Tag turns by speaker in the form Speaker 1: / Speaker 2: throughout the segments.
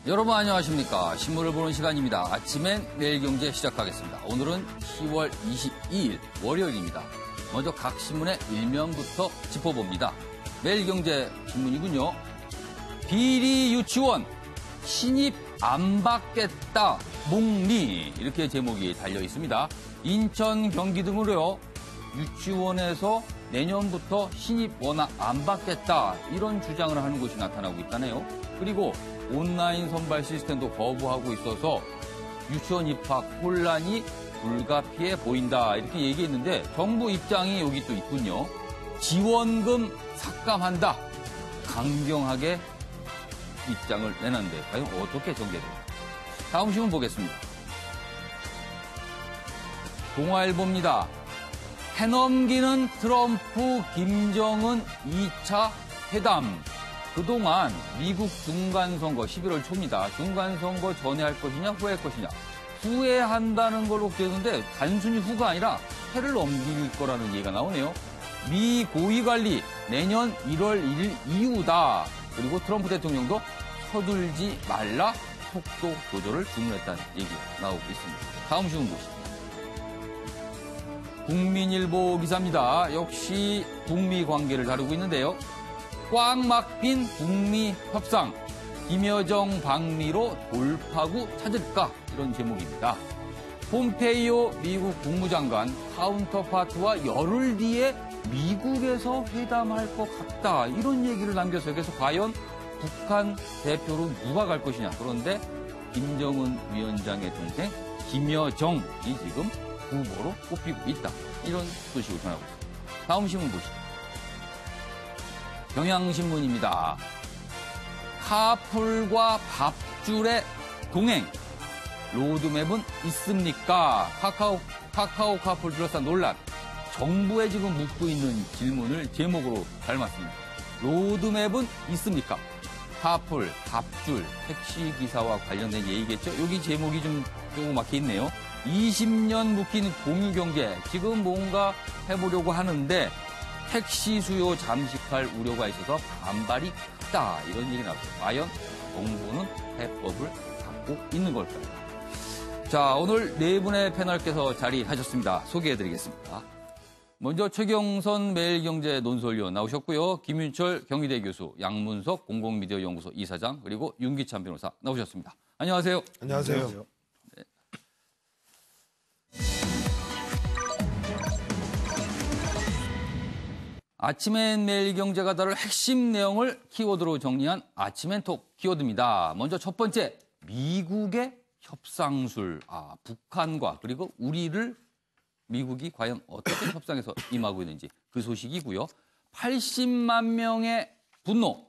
Speaker 1: 여러분 안녕하십니까. 신문을 보는 시간입니다. 아침엔 매일경제 시작하겠습니다. 오늘은 10월 22일 월요일입니다. 먼저 각 신문의 일면부터 짚어봅니다. 매일경제 신문이군요. 비리 유치원 신입 안 받겠다 묵리 이렇게 제목이 달려 있습니다. 인천, 경기 등으로요. 유치원에서 내년부터 신입 워낙 안 받겠다 이런 주장을 하는 곳이 나타나고 있다네요. 그리고 온라인 선발 시스템도 거부하고 있어서 유치원 입학 혼란이 불가피해 보인다 이렇게 얘기했는데 정부 입장이 여기 또 있군요. 지원금 삭감한다. 강경하게 입장을 내놨는데 과연 어떻게 전개될까? 다음 신문 보겠습니다. 동아일보입니다. 해넘기는 트럼프, 김정은 2차 회담. 그동안 미국 중간선거 11월 초입니다. 중간선거 전에 할 것이냐 후에 할 것이냐. 후회한다는 걸로 되는데 단순히 후가 아니라 해를 넘길 거라는 얘기가 나오네요. 미 고위관리 내년 1월 1일 이후다. 그리고 트럼프 대통령도 서둘지 말라 속도 조절을 주문했다는 얘기가 나오고 있습니다. 다음 신문 보시죠. 국민일보 기사입니다. 역시 북미 관계를 다루고 있는데요. 꽉 막힌 북미 협상, 김여정 방미로 돌파구 찾을까? 이런 제목입니다. 폼페이오 미국 국무장관 카운터파트와 열흘 뒤에 미국에서 회담할 것 같다. 이런 얘기를 남겨서 여기서 과연 북한 대표로 누가 갈 것이냐. 그런데 김정은 위원장의 동생 김여정이 지금 후보로 꼽히고 있다. 이런 소식을 전하고 있습니다. 다음 신문 보시죠. 경향신문입니다. 카풀과 밥줄의 동행. 로드맵은 있습니까? 카카오 카풀 둘러싼 논란. 정부에 지금 묻고 있는 질문을 제목으로 닮았습니다. 로드맵은 있습니까? 카풀, 밥줄, 택시기사와 관련된 얘기겠죠? 여기 제목이 좀 조그맣게 있네요. 20년 묶인 공유경제. 지금 뭔가 해보려고 하는데 택시 수요 잠식할 우려가 있어서 반발이 크다. 이런 얘기 나왔어요. 과연 정부는 해법을 갖고 있는 걸까요? 자, 오늘 네 분의 패널께서 자리하셨습니다. 소개해드리겠습니다. 먼저 최경선 매일경제 논설위원 나오셨고요. 김윤철 경희대 교수, 양문석 공공미디어연구소 이사장, 그리고 윤기찬 변호사 나오셨습니다. 안녕하세요.
Speaker 2: 안녕하세요.
Speaker 1: 네. 아침엔 매일경제가 다룰 핵심 내용을 키워드로 정리한 아침엔 톡 키워드입니다. 먼저 첫 번째, 미국의 협상술. 북한과 그리고 우리를 미국이 과연 어떻게 협상에서 임하고 있는지 그 소식이고요. 80만 명의 분노,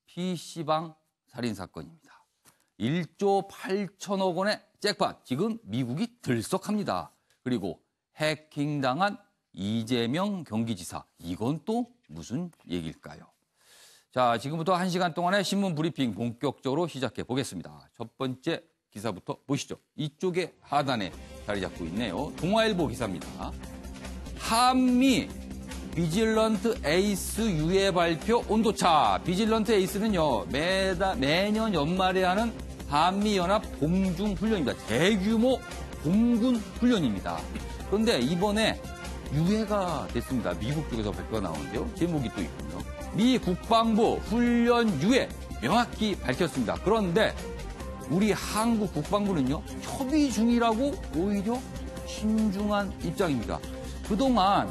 Speaker 1: PC방 살인사건입니다. 1조 8천억 원의 잭팟, 지금 미국이 들썩합니다. 그리고 해킹당한 이재명 경기지사, 이건 또 무슨 얘기일까요? 자, 지금부터 1시간 동안의 신문 브리핑 본격적으로 시작해 보겠습니다. 첫 번째 기사부터 보시죠. 이쪽에 하단에 자리 잡고 있네요. 동아일보 기사입니다. 한미 비질런트 에이스 유예 발표 온도차. 비질런트 에이스는요, 매년 연말에 하는 한미연합 공중훈련입니다. 대규모 공군 훈련입니다. 그런데 이번에 유예가 됐습니다. 미국 쪽에서 발표가 나오는데요. 제목이 또 있군요. 미 국방부 훈련 유예 명확히 밝혔습니다. 그런데 우리 한국 국방부는요, 협의 중이라고 오히려 신중한 입장입니다. 그동안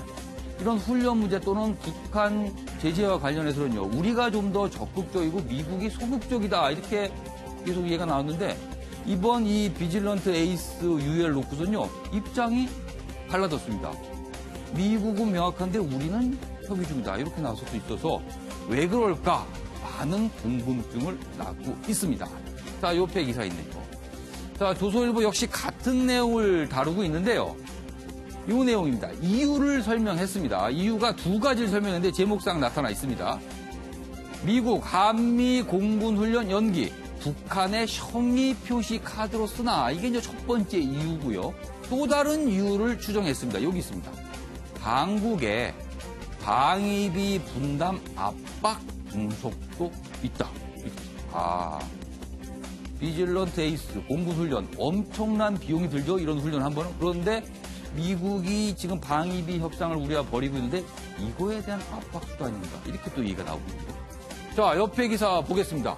Speaker 1: 이런 훈련 문제 또는 북한 제재와 관련해서는요, 우리가 좀 더 적극적이고 미국이 소극적이다 이렇게 계속 얘기가 나왔는데 이번 이 비질런트 에이스 유예를 놓고서는요, 입장이 달라졌습니다. 미국은 명확한데 우리는 협의 중이다 이렇게 나올 수도 있어서 왜 그럴까 많은 궁금증을 낳고 있습니다. 자, 옆에 기사 있네요. 자, 조선일보 역시 같은 내용을 다루고 있는데요. 이 내용입니다. 이유를 설명했습니다. 이유가 두 가지를 설명했는데 제목상 나타나 있습니다. 미국 한미 공군훈련 연기, 북한의 성의 표시 카드로 쓰나. 이게 이제 첫 번째 이유고요. 또 다른 이유를 추정했습니다. 여기 있습니다. 당국의 방위비 분담 압박 분석도 있다. 비질런트 에이스, 공군훈련, 엄청난 비용이 들죠. 이런 훈련 한 번은. 그런데 미국이 지금 방위비 협상을 우리가 벌이고 있는데 이거에 대한 압박도 아닌가. 이렇게 또 얘기가 나오고 있는데. 자, 옆에 기사 보겠습니다.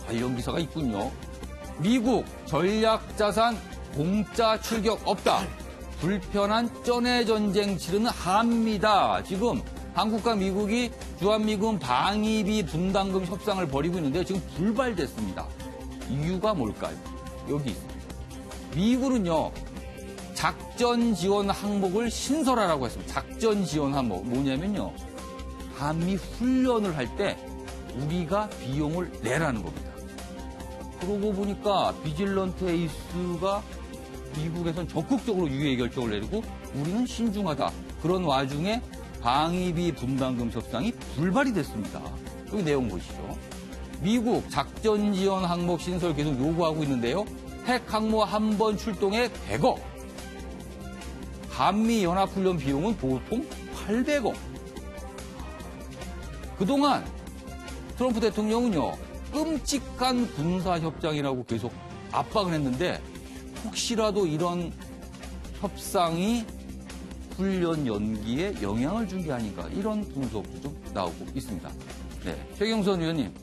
Speaker 1: 관련 기사가 있군요. 미국 전략자산 공짜 출격 없다. 불편한 쩐해 전쟁 치르는 한미다. 지금 한국과 미국이 주한미군 방위비 분담금 협상을 벌이고 있는데 지금 불발됐습니다. 이유가 뭘까요? 여기 있습니다. 미국은요. 작전 지원 항목을 신설하라고 했습니다. 작전 지원 항목 뭐냐면요. 한미 훈련을 할 때 우리가 비용을 내라는 겁니다. 그러고 보니까 비질런트 에이스가 미국에선 적극적으로 유예 결정을 내리고 우리는 신중하다. 그런 와중에 방위비 분담금 협상이 불발이 됐습니다. 여기 내용 보시죠. 미국 작전 지원 항목 신설 계속 요구하고 있는데요. 핵 항모 한 번 출동에 100억. 한미 연합훈련 비용은 보통 800억. 그동안 트럼프 대통령은요. 끔찍한 군사협정이라고 계속 압박을 했는데 혹시라도 이런 협상이 훈련 연기에 영향을 준 게 아닌가 이런 분석도 좀 나오고 있습니다. 네, 최경선 의원님,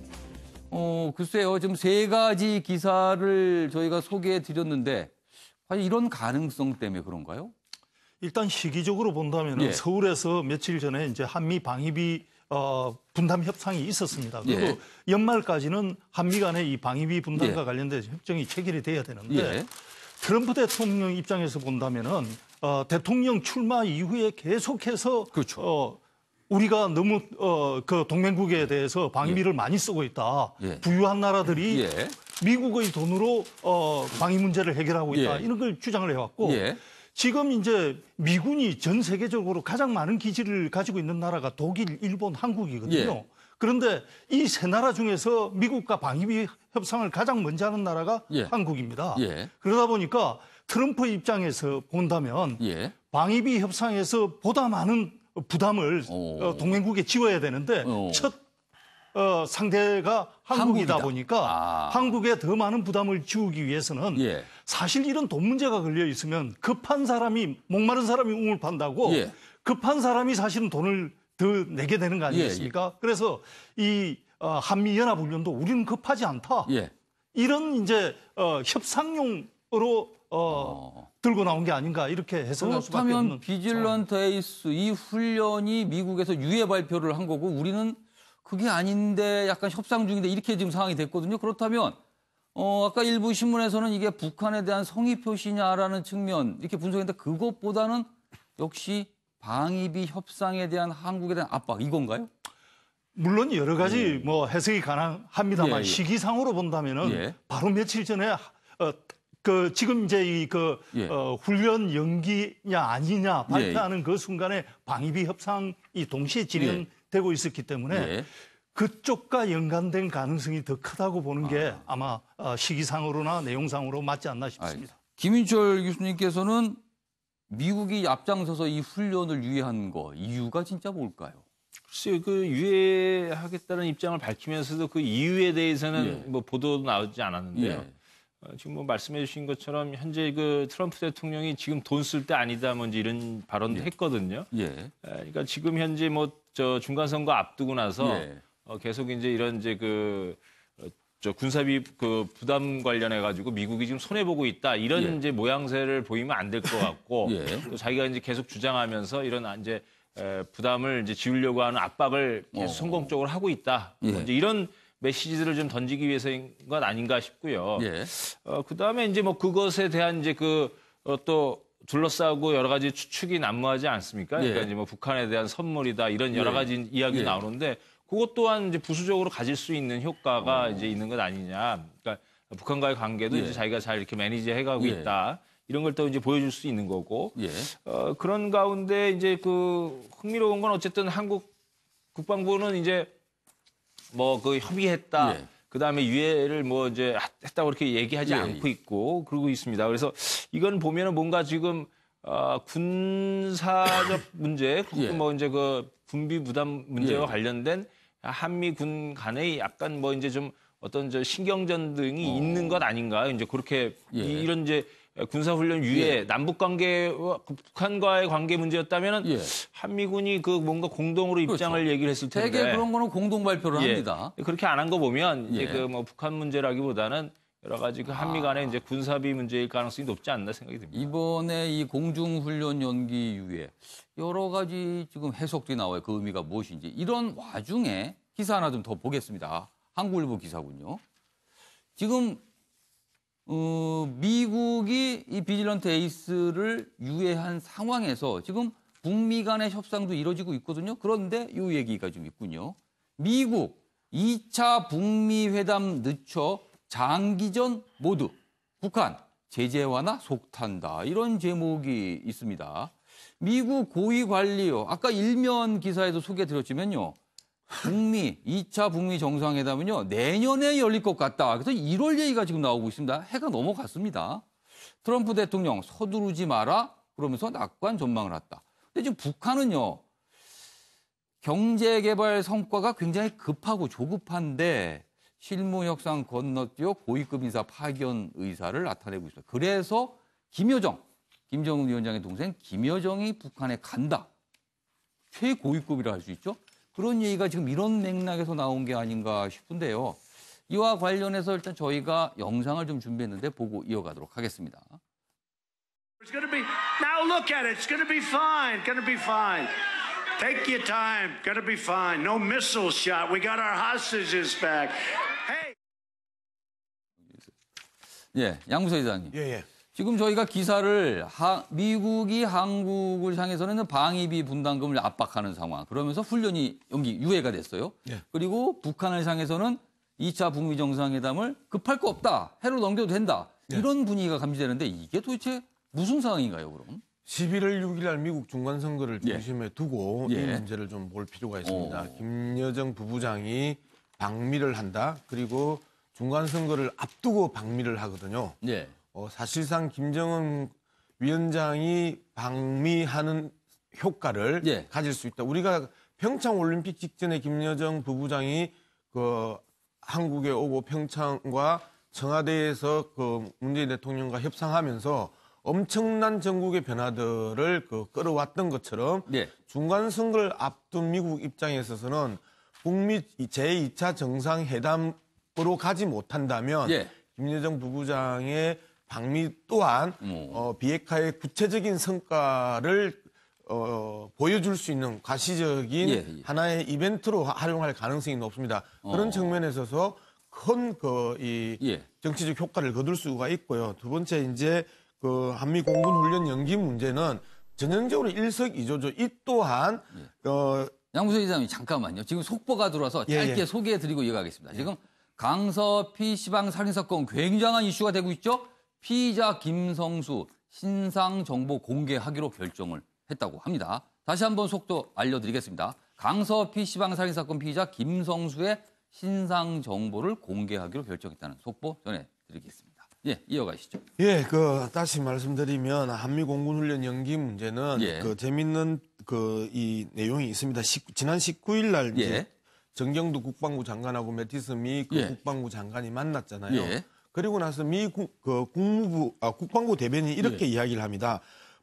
Speaker 1: 글쎄요, 지금 세 가지 기사를 저희가 소개해 드렸는데 과연 이런 가능성 때문에 그런가요?
Speaker 2: 일단 시기적으로 본다면
Speaker 1: 예.
Speaker 2: 서울에서 며칠 전에 이제 한미 방위비 분담 협상이 있었습니다. 그리고
Speaker 1: 예.
Speaker 2: 연말까지는 한미 간의 이 방위비 분담과
Speaker 1: 예.
Speaker 2: 관련된 협정이 체결이 돼야 되는데
Speaker 1: 예.
Speaker 2: 트럼프 대통령 입장에서 본다면은 대통령 출마 이후에 계속해서
Speaker 1: 그렇죠.
Speaker 2: 우리가 너무 그 동맹국에 대해서 방위비를 많이 쓰고 있다.
Speaker 1: 예.
Speaker 2: 부유한 나라들이
Speaker 1: 예.
Speaker 2: 미국의 돈으로 방위 문제를 해결하고 있다.
Speaker 1: 예.
Speaker 2: 이런 걸 주장을 해왔고
Speaker 1: 예.
Speaker 2: 지금 이제 미군이 전 세계적으로 가장 많은 기지를 가지고 있는 나라가 독일, 일본, 한국이거든요.
Speaker 1: 예.
Speaker 2: 그런데 이 세 나라 중에서 미국과 방위비 협상을 가장 먼저 하는 나라가
Speaker 1: 예.
Speaker 2: 한국입니다.
Speaker 1: 예.
Speaker 2: 그러다 보니까 트럼프 입장에서 본다면
Speaker 1: 예.
Speaker 2: 방위비 협상에서 보다 많은 부담을 동맹국에 지워야 되는데 첫 상대가 한국이다 보니까 한국에 더 많은 부담을 지우기 위해서는
Speaker 1: 예.
Speaker 2: 사실 이런 돈 문제가 걸려 있으면 급한 사람이 목마른 사람이 우물 판다고
Speaker 1: 예.
Speaker 2: 급한 사람이 사실은 돈을 더 내게 되는 거 아니겠습니까? 그래서 이 한미 연합 훈련도 우리는 급하지 않다.
Speaker 1: 예.
Speaker 2: 이런 이제 협상용으로 들고 나온 게 아닌가 이렇게 해석할 수밖에
Speaker 1: 그렇다면
Speaker 2: 없는.
Speaker 1: 비질런트 에이스 이 훈련이 미국에서 유예 발표를 한 거고 우리는 그게 아닌데 약간 협상 중인데 이렇게 지금 상황이 됐거든요. 그렇다면 아까 일부 신문에서는 이게 북한에 대한 성의 표시냐라는 측면 이렇게 분석했는데 그것보다는 역시 방위비 협상에 대한 한국에 대한 압박 이건가요?
Speaker 2: 물론 여러 가지 뭐 해석이 가능합니다만
Speaker 1: 예.
Speaker 2: 시기상으로 본다면은
Speaker 1: 예.
Speaker 2: 바로 며칠 전에 그 지금 이제
Speaker 1: 예.
Speaker 2: 훈련 연기냐 아니냐 발표하는 그 순간에 방위비 협상이 동시에 진행되고 있었기 때문에
Speaker 1: 예.
Speaker 2: 그쪽과 연관된 가능성이 더 크다고 보는 게 아마 시기상으로나 내용상으로 맞지 않나 싶습니다.
Speaker 1: 김인철 교수님께서는 미국이 앞장서서 이 훈련을 유예한 거 이유가 진짜 뭘까요?
Speaker 3: 글쎄요, 그 유예하겠다는 입장을 밝히면서도 그 이유에 대해서는
Speaker 1: 예.
Speaker 3: 뭐 보도도 나오지 않았는데요.
Speaker 1: 예.
Speaker 3: 지금 뭐 말씀해 주신 것처럼 현재 그 트럼프 대통령이 지금 돈 쓸 때 아니다 뭔지 이런 발언도 했거든요.
Speaker 1: 예.
Speaker 3: 그러니까 지금 현재 뭐 저 중간 선거 앞두고 나서
Speaker 1: 예.
Speaker 3: 계속 이제 이런 이제 저 군사비 그 부담 관련해 가지고 미국이 지금 손해 보고 있다 이런
Speaker 1: 예.
Speaker 3: 이제 모양새를 보이면 안 될 것 같고
Speaker 1: 예.
Speaker 3: 또 자기가 이제 계속 주장하면서 이런 이제 부담을 이제 지우려고 하는 압박을 계속 성공적으로 하고 있다.
Speaker 1: 예.
Speaker 3: 이제 이런 메시지들을 좀 던지기 위해서인 것 아닌가 싶고요.
Speaker 1: 예.
Speaker 3: 그다음에 이제 뭐 그것에 대한 이제 또 둘러싸고 여러 가지 추측이 난무하지 않습니까?
Speaker 1: 예.
Speaker 3: 그러니까 이제 뭐 북한에 대한 선물이다 이런 여러 가지 이야기
Speaker 1: 예.
Speaker 3: 나오는데 그것 또한 이제 부수적으로 가질 수 있는 효과가 이제 있는 것 아니냐. 그러니까 북한과의 관계도
Speaker 1: 예.
Speaker 3: 이제 자기가 잘 이렇게 매니지 해가고
Speaker 1: 예.
Speaker 3: 있다. 이런 걸 또 이제 보여줄 수 있는 거고.
Speaker 1: 예.
Speaker 3: 그런 가운데 이제 그 흥미로운 건 어쨌든 한국 국방부는 이제 뭐 그 협의했다.
Speaker 1: 예.
Speaker 3: 그다음에 유예를 뭐 이제 했다고 그렇게 얘기하지
Speaker 1: 예.
Speaker 3: 않고 있고 그러고 있습니다. 그래서 이건 보면은 뭔가 지금 군사적 문제,
Speaker 1: 예.
Speaker 3: 뭐 이제 그 군비 부담 문제와
Speaker 1: 예.
Speaker 3: 관련된 한미 군 간의 약간 뭐 이제 좀 어떤 저 신경전 등이 있는 것 아닌가 이제 그렇게
Speaker 1: 예.
Speaker 3: 이런 이제 군사훈련 이후에 남북 관계와 북한과의 관계 문제였다면은
Speaker 1: 예.
Speaker 3: 한미군이 그 뭔가 공동으로 입장을
Speaker 1: 그렇죠.
Speaker 3: 얘기를 했을 텐데
Speaker 1: 대개 그런 거는 공동 발표를
Speaker 3: 예.
Speaker 1: 합니다.
Speaker 3: 그렇게 안 한 거 보면 이제
Speaker 1: 예.
Speaker 3: 그 뭐 북한 문제라기보다는 여러 가지 그 한미 간의 이제 군사비 문제일 가능성이 높지 않나 생각이 듭니다.
Speaker 1: 이번에 이 공중훈련 연기 이후에 여러 가지 지금 해석들이 나와요. 그 의미가 무엇인지. 이런 와중에 기사 하나 좀 더 보겠습니다. 한국일보 기사군요. 지금 미국이 이 비질런트 에이스를 유예한 상황에서 지금 북미 간의 협상도 이루어지고 있거든요. 그런데 이 얘기가 좀 있군요. 미국 2차 북미 회담 늦춰 장기전 모두 북한 제재 완화 속탄다. 이런 제목이 있습니다. 미국 고위 관리요. 아까 일면 기사에도 소개해드렸지만요. 북미 2차 북미 정상회담은요. 내년에 열릴 것 같다. 그래서 1월 얘기가 지금 나오고 있습니다. 해가 넘어갔습니다. 트럼프 대통령 서두르지 마라. 그러면서 낙관 전망을 했다. 근데 지금 북한은요. 경제개발 성과가 굉장히 급하고 조급한데 실무 협상 건너뛰어 고위급 인사 파견 의사를 나타내고 있습니다. 그래서 김여정, 김정은 위원장의 동생 김여정이 북한에 간다. 최고위급이라 할 수 있죠. 그런 얘기가 지금 이런 맥락에서 나온 게 아닌가 싶은데요. 이와 관련해서 일단 저희가 영상을 좀 준비했는데 보고 이어가도록 하겠습니다.
Speaker 4: It's going to be, now look at it, it's going to be fine, going to be fine. Take your time, going to be fine. No missile shot, we got our hostages back. Hey!
Speaker 1: 예, 양무서 이사님.
Speaker 5: 예.
Speaker 1: 지금 저희가 기사를 미국이 한국을 향해서는 방위비 분담금을 압박하는 상황. 그러면서 훈련이 유예가 됐어요.
Speaker 5: 예.
Speaker 1: 그리고 북한을 향해서는 2차 북미 정상회담을 급할 거 없다. 해로 넘겨도 된다.
Speaker 5: 예.
Speaker 1: 이런 분위기가 감지되는데 이게 도대체 무슨 상황인가요, 그럼?
Speaker 5: 11월 6일 날 미국 중간선거를
Speaker 1: 예.
Speaker 5: 중심에 두고 이
Speaker 1: 예.
Speaker 5: 문제를 좀 볼 필요가 있습니다. 김여정 부부장이 방미를 한다. 그리고 중간선거를 앞두고 방미를 하거든요.
Speaker 1: 예.
Speaker 5: 사실상 김정은 위원장이 방미하는 효과를
Speaker 1: 예.
Speaker 5: 가질 수 있다. 우리가 평창 올림픽 직전에 김여정 부부장이 그 한국에 오고 평창과 청와대에서 그 문재인 대통령과 협상하면서 엄청난 전국의 변화들을 끌어왔던 것처럼
Speaker 1: 예.
Speaker 5: 중간 선거를 앞둔 미국 입장에 있어서는 북미 제2차 정상회담으로 가지 못한다면
Speaker 1: 예.
Speaker 5: 김여정 부부장의 방미 또한 비핵화의 구체적인 성과를 보여줄 수 있는 가시적인 하나의 이벤트로 활용할 가능성이 높습니다. 그런 측면에 있어서 큰 정치적 효과를 거둘 수가 있고요. 두 번째 이제 그 한미 공군 훈련 연기 문제는 전형적으로 일석이조죠. 이 또한
Speaker 1: 양무서 이사님 잠깐만요. 지금 속보가 들어와서 짧게 소개해드리고 이어가겠습니다. 지금 강서 PC방 살인사건 굉장한 이슈가 되고 있죠. 피의자 김성수 신상 정보 공개하기로 결정을 했다고 합니다. 다시 한번 속도 알려드리겠습니다. 강서 PC방 살인사건 피의자 김성수의 신상 정보를 공개하기로 결정했다는 속보 전해드리겠습니다. 예, 이어가시죠.
Speaker 5: 예, 다시 말씀드리면 한미 공군훈련 연기 문제는 재밌는 이 내용이 있습니다. 지난 19일 날 이제 정경두 국방부 장관하고 매티스 미 국방부 장관이 만났잖아요. 그리고 나서 미 국방부 대변인이 이렇게 이야기를 합니다.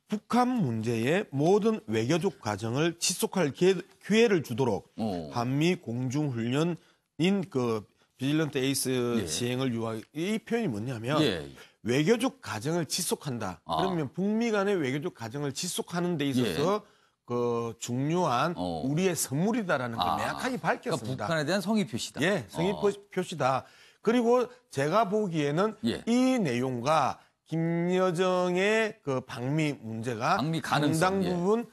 Speaker 5: 북한 문제의 모든 외교적 과정을 지속할 기회를 주도록 한미 공중훈련인 비질런트 에이스 시행을 유하기. 이 표현이 뭐냐면 외교적 과정을 지속한다. 그러면 북미 간의 외교적 과정을 지속하는 데 있어서 중요한 우리의 선물이다라는 걸 명확하게 밝혔습니다.
Speaker 1: 그러니까 북한에 대한 성의 표시다.
Speaker 5: 예, 성의 표시다. 그리고 제가 보기에는 이 내용과 김여정의 방미 문제가 상당 부분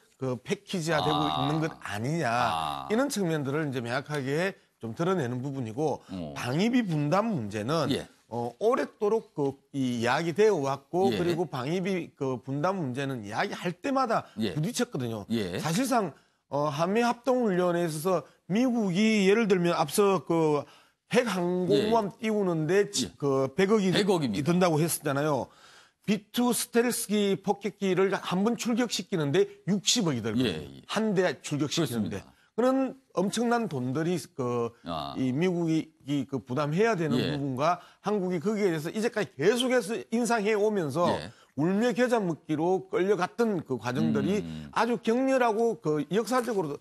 Speaker 5: 패키지화되고 있는 것 아니냐. 이런 측면들을 이제 명확하게 좀 드러내는 부분이고 방위비 분담 문제는 오랫도록 이 이야기되어 왔고 그리고 방위비 분담 문제는 이야기할 때마다 부딪혔거든요. 사실상 한미 합동훈련에 있어서 미국이 예를 들면 앞서 핵항공모함 띄우는데 100억이 든다고 했었잖아요. B2 스텔스기 폭격기를 한 번 출격시키는데 60억이 들거든요. 한 대 출격시키는데. 그런 엄청난 돈들이 이 미국이 그 부담해야 되는
Speaker 1: 예.
Speaker 5: 부분과 한국이 거기에 대해서 이제까지 계속해서 인상해 오면서
Speaker 1: 예.
Speaker 5: 울며 겨자 먹기로 끌려갔던 그 과정들이 아주 격렬하고 그 역사적으로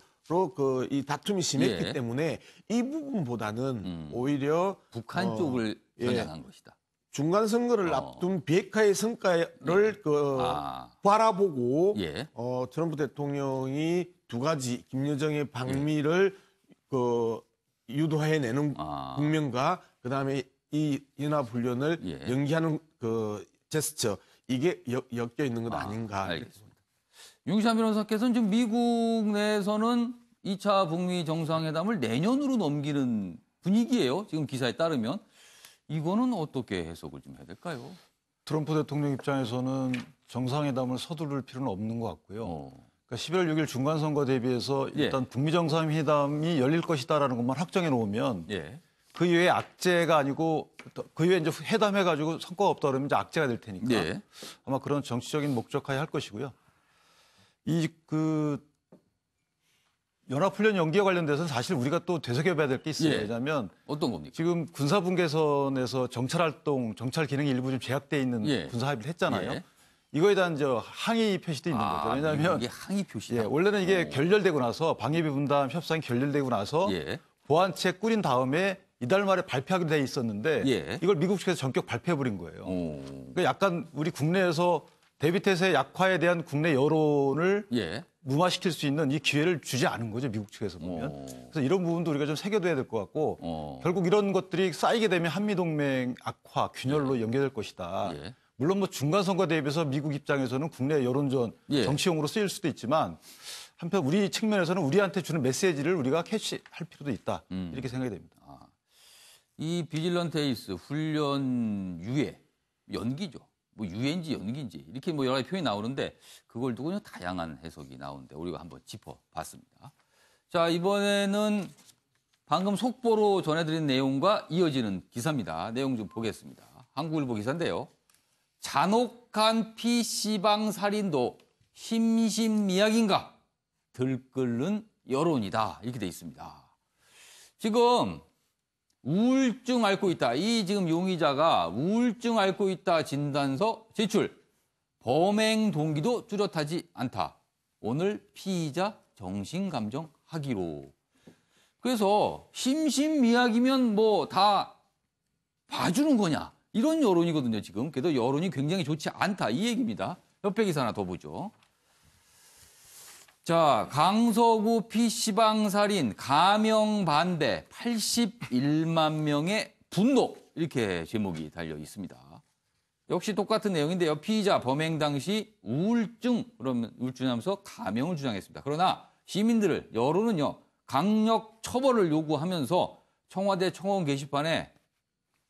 Speaker 5: 이 다툼이 심했기
Speaker 1: 예.
Speaker 5: 때문에 이 부분보다는 오히려
Speaker 1: 북한 쪽을 겨냥한 것이다.
Speaker 5: 중간 선거를 앞둔 비핵화의 성과를 바라보고
Speaker 1: 예.
Speaker 5: 트럼프 대통령이 두 가지 김여정의 방미를 유도해내는 국면과 그다음에 이 연합훈련을 연기하는 그 제스처 이게 엮여 있는 것 아닌가.
Speaker 1: 알겠습니다. 윤기찬 변호사께서는 지금 미국 내에서는 2차 북미 정상회담을 내년으로 넘기는 분위기예요. 지금 기사에 따르면. 이거는 어떻게 해석을 좀 해야 될까요?
Speaker 6: 트럼프 대통령 입장에서는 정상회담을 서두를 필요는 없는 것 같고요. 그러니까 11월 6일 중간선거 대비해서 일단 북미 정상회담이 열릴 것이다라는 것만 확정해 놓으면 그 이외에 악재가 아니고 그 이외에 이제 회담해가지고 성과가 없다 그러면 이제 악재가 될 테니까 아마 그런 정치적인 목적하에 할 것이고요. 연합훈련 연기에 관련돼서는 사실 우리가 또 되새겨봐야 될 게 있어요. 왜냐하면
Speaker 1: 어떤 겁니까?
Speaker 6: 지금 군사분계선에서 정찰활동, 정찰 기능이 일부 좀 제약돼 있는 군사 합의를 했잖아요. 이거에 대한 항의 표시도 있는 거죠. 왜냐하면
Speaker 1: 이게 항의 표시다.
Speaker 6: 원래는 이게 결렬되고 나서 방위비 분담 협상이 결렬되고 나서 보완책 꾸린 다음에 이달 말에 발표하기로 돼 있었는데 이걸 미국 측에서 전격 발표해버린 거예요. 그러니까 약간 우리 국내에서 대비태세 약화에 대한 국내 여론을 무마시킬 수 있는 이 기회를 주지 않은 거죠, 미국 측에서 보면. 그래서 이런 부분도 우리가 좀 새겨둬야 될 것 같고 결국 이런 것들이 쌓이게 되면 한미동맹 악화, 균열로 연계될 것이다. 물론 뭐 중간선거 대비해서 미국 입장에서는 국내 여론전 정치용으로 쓰일 수도 있지만 한편 우리 측면에서는 우리한테 주는 메시지를 우리가 캐치할 필요도 있다. 이렇게 생각이 됩니다.
Speaker 1: 이 비질런트 에이스 훈련 유예, 연기죠. 뭐 유예인지 연기인지 이렇게 뭐 여러 가지 표현이 나오는데 그걸 두고 다양한 해석이 나오는데 우리가 한번 짚어봤습니다. 자, 이번에는 방금 속보로 전해드린 내용과 이어지는 기사입니다. 내용 좀 보겠습니다. 한국일보 기사인데요. 잔혹한 PC방 살인도 심신미약인가? 들끓는 여론이다. 이렇게 돼 있습니다. 지금 우울증 앓고 있다. 이 지금 용의자가 우울증 앓고 있다 진단서 제출. 범행 동기도 뚜렷하지 않다. 오늘 피의자 정신감정 하기로. 그래서 심신미약이면 뭐 다 봐주는 거냐. 이런 여론이거든요, 지금. 그래도 여론이 굉장히 좋지 않다. 이 얘기입니다. 옆에 기사 하나 더 보죠. 자, 강서구 PC방 살인 가명 반대 81만 명의 분노 이렇게 제목이 달려 있습니다. 역시 똑같은 내용인데요. 피의자 범행 당시 우울증하면서 가명을 주장했습니다. 그러나 시민들을 여론은요 강력 처벌을 요구하면서 청와대 청원 게시판에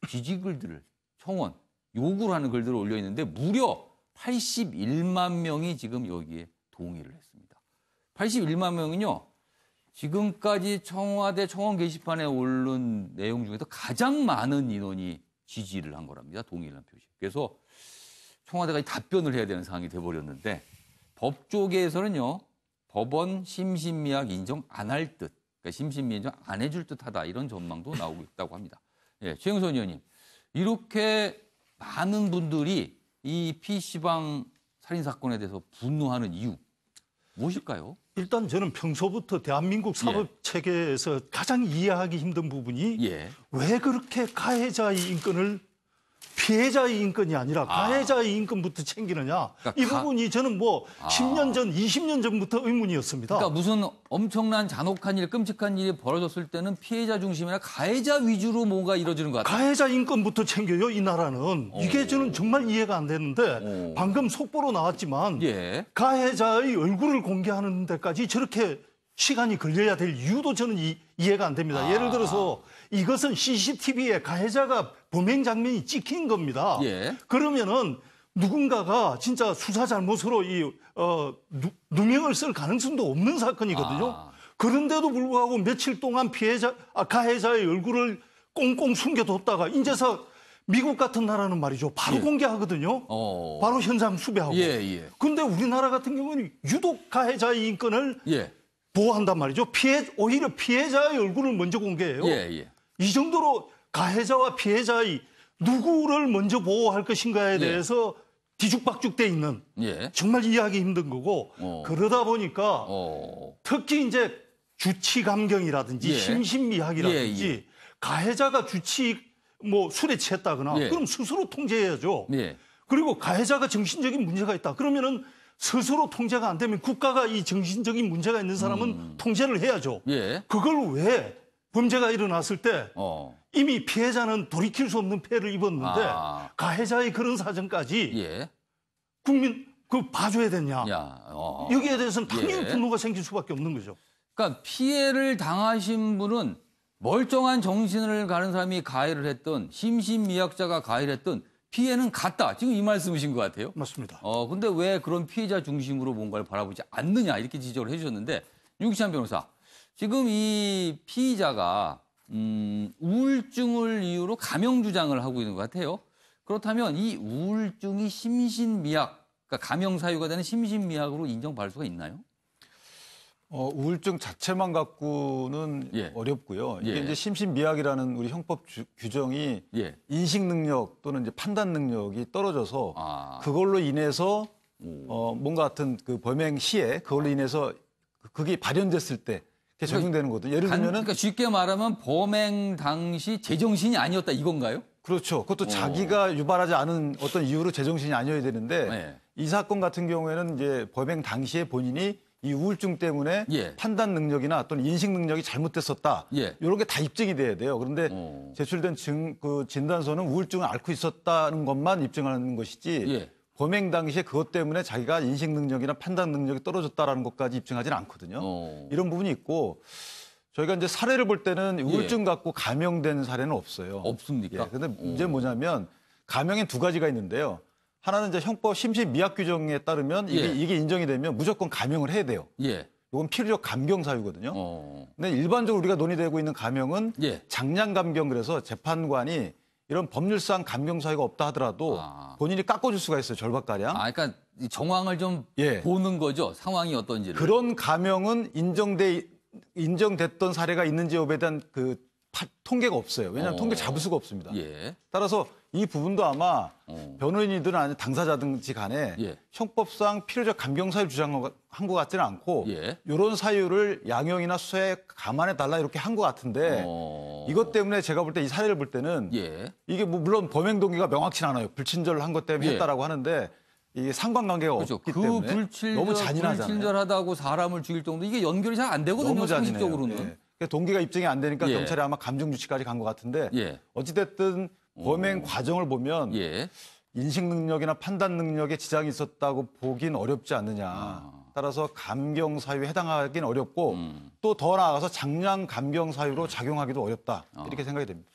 Speaker 1: 지지 글들을 청원 요구를 하는 글들을 올려 있는데 무려 81만 명이 지금 여기에 동의를 했습니다. 81만 명은요, 지금까지 청와대 청원 게시판에 오른 내용 중에서 가장 많은 인원이 지지를 한 거랍니다. 동의를 한 표시. 그래서 청와대가 답변을 해야 되는 상황이 돼버렸는데 법조계에서는요, 법원 심신미약 인정 안 할 듯, 그러니까 심신미약 인정 안 해줄 듯하다 이런 전망도 나오고 있다고 합니다. 최영선 의원님, 이렇게 많은 분들이 이 PC방 살인 사건에 대해서 분노하는 이유 무엇일까요?
Speaker 2: 일단 저는 평소부터 대한민국 사법 체계에서 가장 이해하기 힘든 부분이 왜 그렇게 가해자의 인권을 피해자의 인권이 아니라 가해자의 인권부터 챙기느냐. 그러니까 이 부분이 저는 뭐 10년 전, 20년 전부터 의문이었습니다.
Speaker 1: 그러니까 무슨 엄청난 잔혹한 일, 끔찍한 일이 벌어졌을 때는 피해자 중심이나 가해자 위주로 뭔가 이루어지는 것 같아요.
Speaker 2: 가해자 인권부터 챙겨요, 이 나라는. 이게 저는 정말 이해가 안 되는데 방금 속보로 나왔지만 가해자의 얼굴을 공개하는 데까지 저렇게 시간이 걸려야 될 이유도 저는 이해가 안 됩니다. 예를 들어서 이것은 CCTV에 가해자가 범행 장면이 찍힌 겁니다. 그러면은 누군가가 진짜 수사 잘못으로 누명을 쓸 가능성도 없는 사건이거든요. 그런데도 불구하고 며칠 동안 가해자의 얼굴을 꽁꽁 숨겨뒀다가 이제서 미국 같은 나라는 말이죠. 바로 공개하거든요. 바로 현장 수배하고. 근데 우리나라 같은 경우는 유독 가해자의 인권을 보호한단 말이죠. 오히려 피해자의 얼굴을 먼저 공개해요.
Speaker 1: 예.
Speaker 2: 이 정도로 가해자와 피해자의 누구를 먼저 보호할 것인가에 대해서 뒤죽박죽돼 있는 정말 이해하기 힘든 거고 그러다 보니까 특히 이제 주치감경이라든지 심신미약이라든지 가해자가 술에 취했다거나 그럼 스스로 통제해야죠. 그리고 가해자가 정신적인 문제가 있다. 그러면은 스스로 통제가 안 되면 국가가 이 정신적인 문제가 있는 사람은 통제를 해야죠. 그걸 왜 범죄가 일어났을 때 이미 피해자는 돌이킬 수 없는 피해를 입었는데 가해자의 그런 사정까지 국민 봐줘야 되냐. 여기에 대해서는 당연히 분노가 생길 수밖에 없는 거죠.
Speaker 1: 그러니까 피해를 당하신 분은 멀쩡한 정신을 가는 사람이 가해를 했던 심신미약자가 가해를 했던 피해는 같다. 지금 이 말씀이신 것 같아요.
Speaker 2: 맞습니다.
Speaker 1: 근데 왜 그런 피해자 중심으로 뭔가를 바라보지 않느냐 이렇게 지적을 해주셨는데 윤기찬 변호사, 지금 이 피의자가 우울증을 이유로 감형 주장을 하고 있는 것 같아요. 그렇다면 이 우울증이 심신미약, 그러니까 감형 사유가 되는 심신미약으로 인정받을 수가 있나요?
Speaker 6: 우울증 자체만 갖고는 어렵고요. 이게 이제 심신미약이라는 우리 형법 규정이 인식 능력 또는 이제 판단 능력이 떨어져서 그걸로 인해서 뭔가 같은 그 범행 시에 그걸로 인해서 그게 발현됐을 때 적용되는 거거든요. 예를 들면은
Speaker 1: 그러니까 쉽게 말하면 범행 당시 제정신이 아니었다 이건가요?
Speaker 6: 그렇죠. 그것도 자기가 유발하지 않은 어떤 이유로 제정신이 아니어야 되는데 이 사건 같은 경우에는 이제 범행 당시에 본인이 이 우울증 때문에 판단 능력이나 또는 인식 능력이 잘못됐었다. 이런 게 다 입증이 돼야 돼요. 그런데 제출된 진단서는 우울증을 앓고 있었다는 것만 입증하는 것이지 범행 당시에 그것 때문에 자기가 인식 능력이나 판단 능력이 떨어졌다라는 것까지 입증하지는 않거든요. 이런 부분이 있고 저희가 이제 사례를 볼 때는 우울증 갖고 감형된 사례는 없어요.
Speaker 1: 없습니까?
Speaker 6: 그런데 문제는 뭐냐면 감형엔 두 가지가 있는데요. 하나는 이제 형법 심신미약 규정에 따르면 이게 인정이 되면 무조건 감형을 해야 돼요. 이건 필요적 감경 사유거든요. 근데 일반적으로 우리가 논의되고 있는 감형은 장량 감경, 그래서 재판관이 이런 법률상 감경 사유가 없다 하더라도 본인이 깎아줄 수가 있어요. 절반가량.
Speaker 1: 그러니까 정황을 좀 보는 거죠. 상황이 어떤지를.
Speaker 6: 그런 감형은 인정됐던 사례가 있는지 여부에 대한 그 통계가 없어요. 왜냐하면 통계를 잡을 수가 없습니다. 따라서 이 부분도 아마 변호인이든 아니면 당사자든지 간에 형법상 필요적 감경 사유 주장한 것 같지는 않고 이런 사유를 양형이나 수사에 감안해달라 이렇게 한 것 같은데 이것 때문에 제가 볼 때 이 사례를 볼 때는 이게 뭐 물론 범행 동기가 명확치 않아요. 불친절을 한 것 때문에 했다라고 하는데 이게 상관관계가 없기 때문에 너무 잔인하잖아요.
Speaker 1: 불친절하다고 사람을 죽일 정도 이게 연결이 잘 안 되거든요.
Speaker 6: 너무 잔인해요.
Speaker 1: 상식적으로는.
Speaker 6: 동기가 입증이 안 되니까 경찰이 아마 감정 주치까지 간 것 같은데 어찌됐든 범행 과정을 보면 인식 능력이나 판단 능력에 지장이 있었다고 보긴 어렵지 않느냐. 따라서 감경 사유에 해당하기는 어렵고 또 더 나아가서 장량 감경 사유로 작용하기도 어렵다. 이렇게 생각이 됩니다.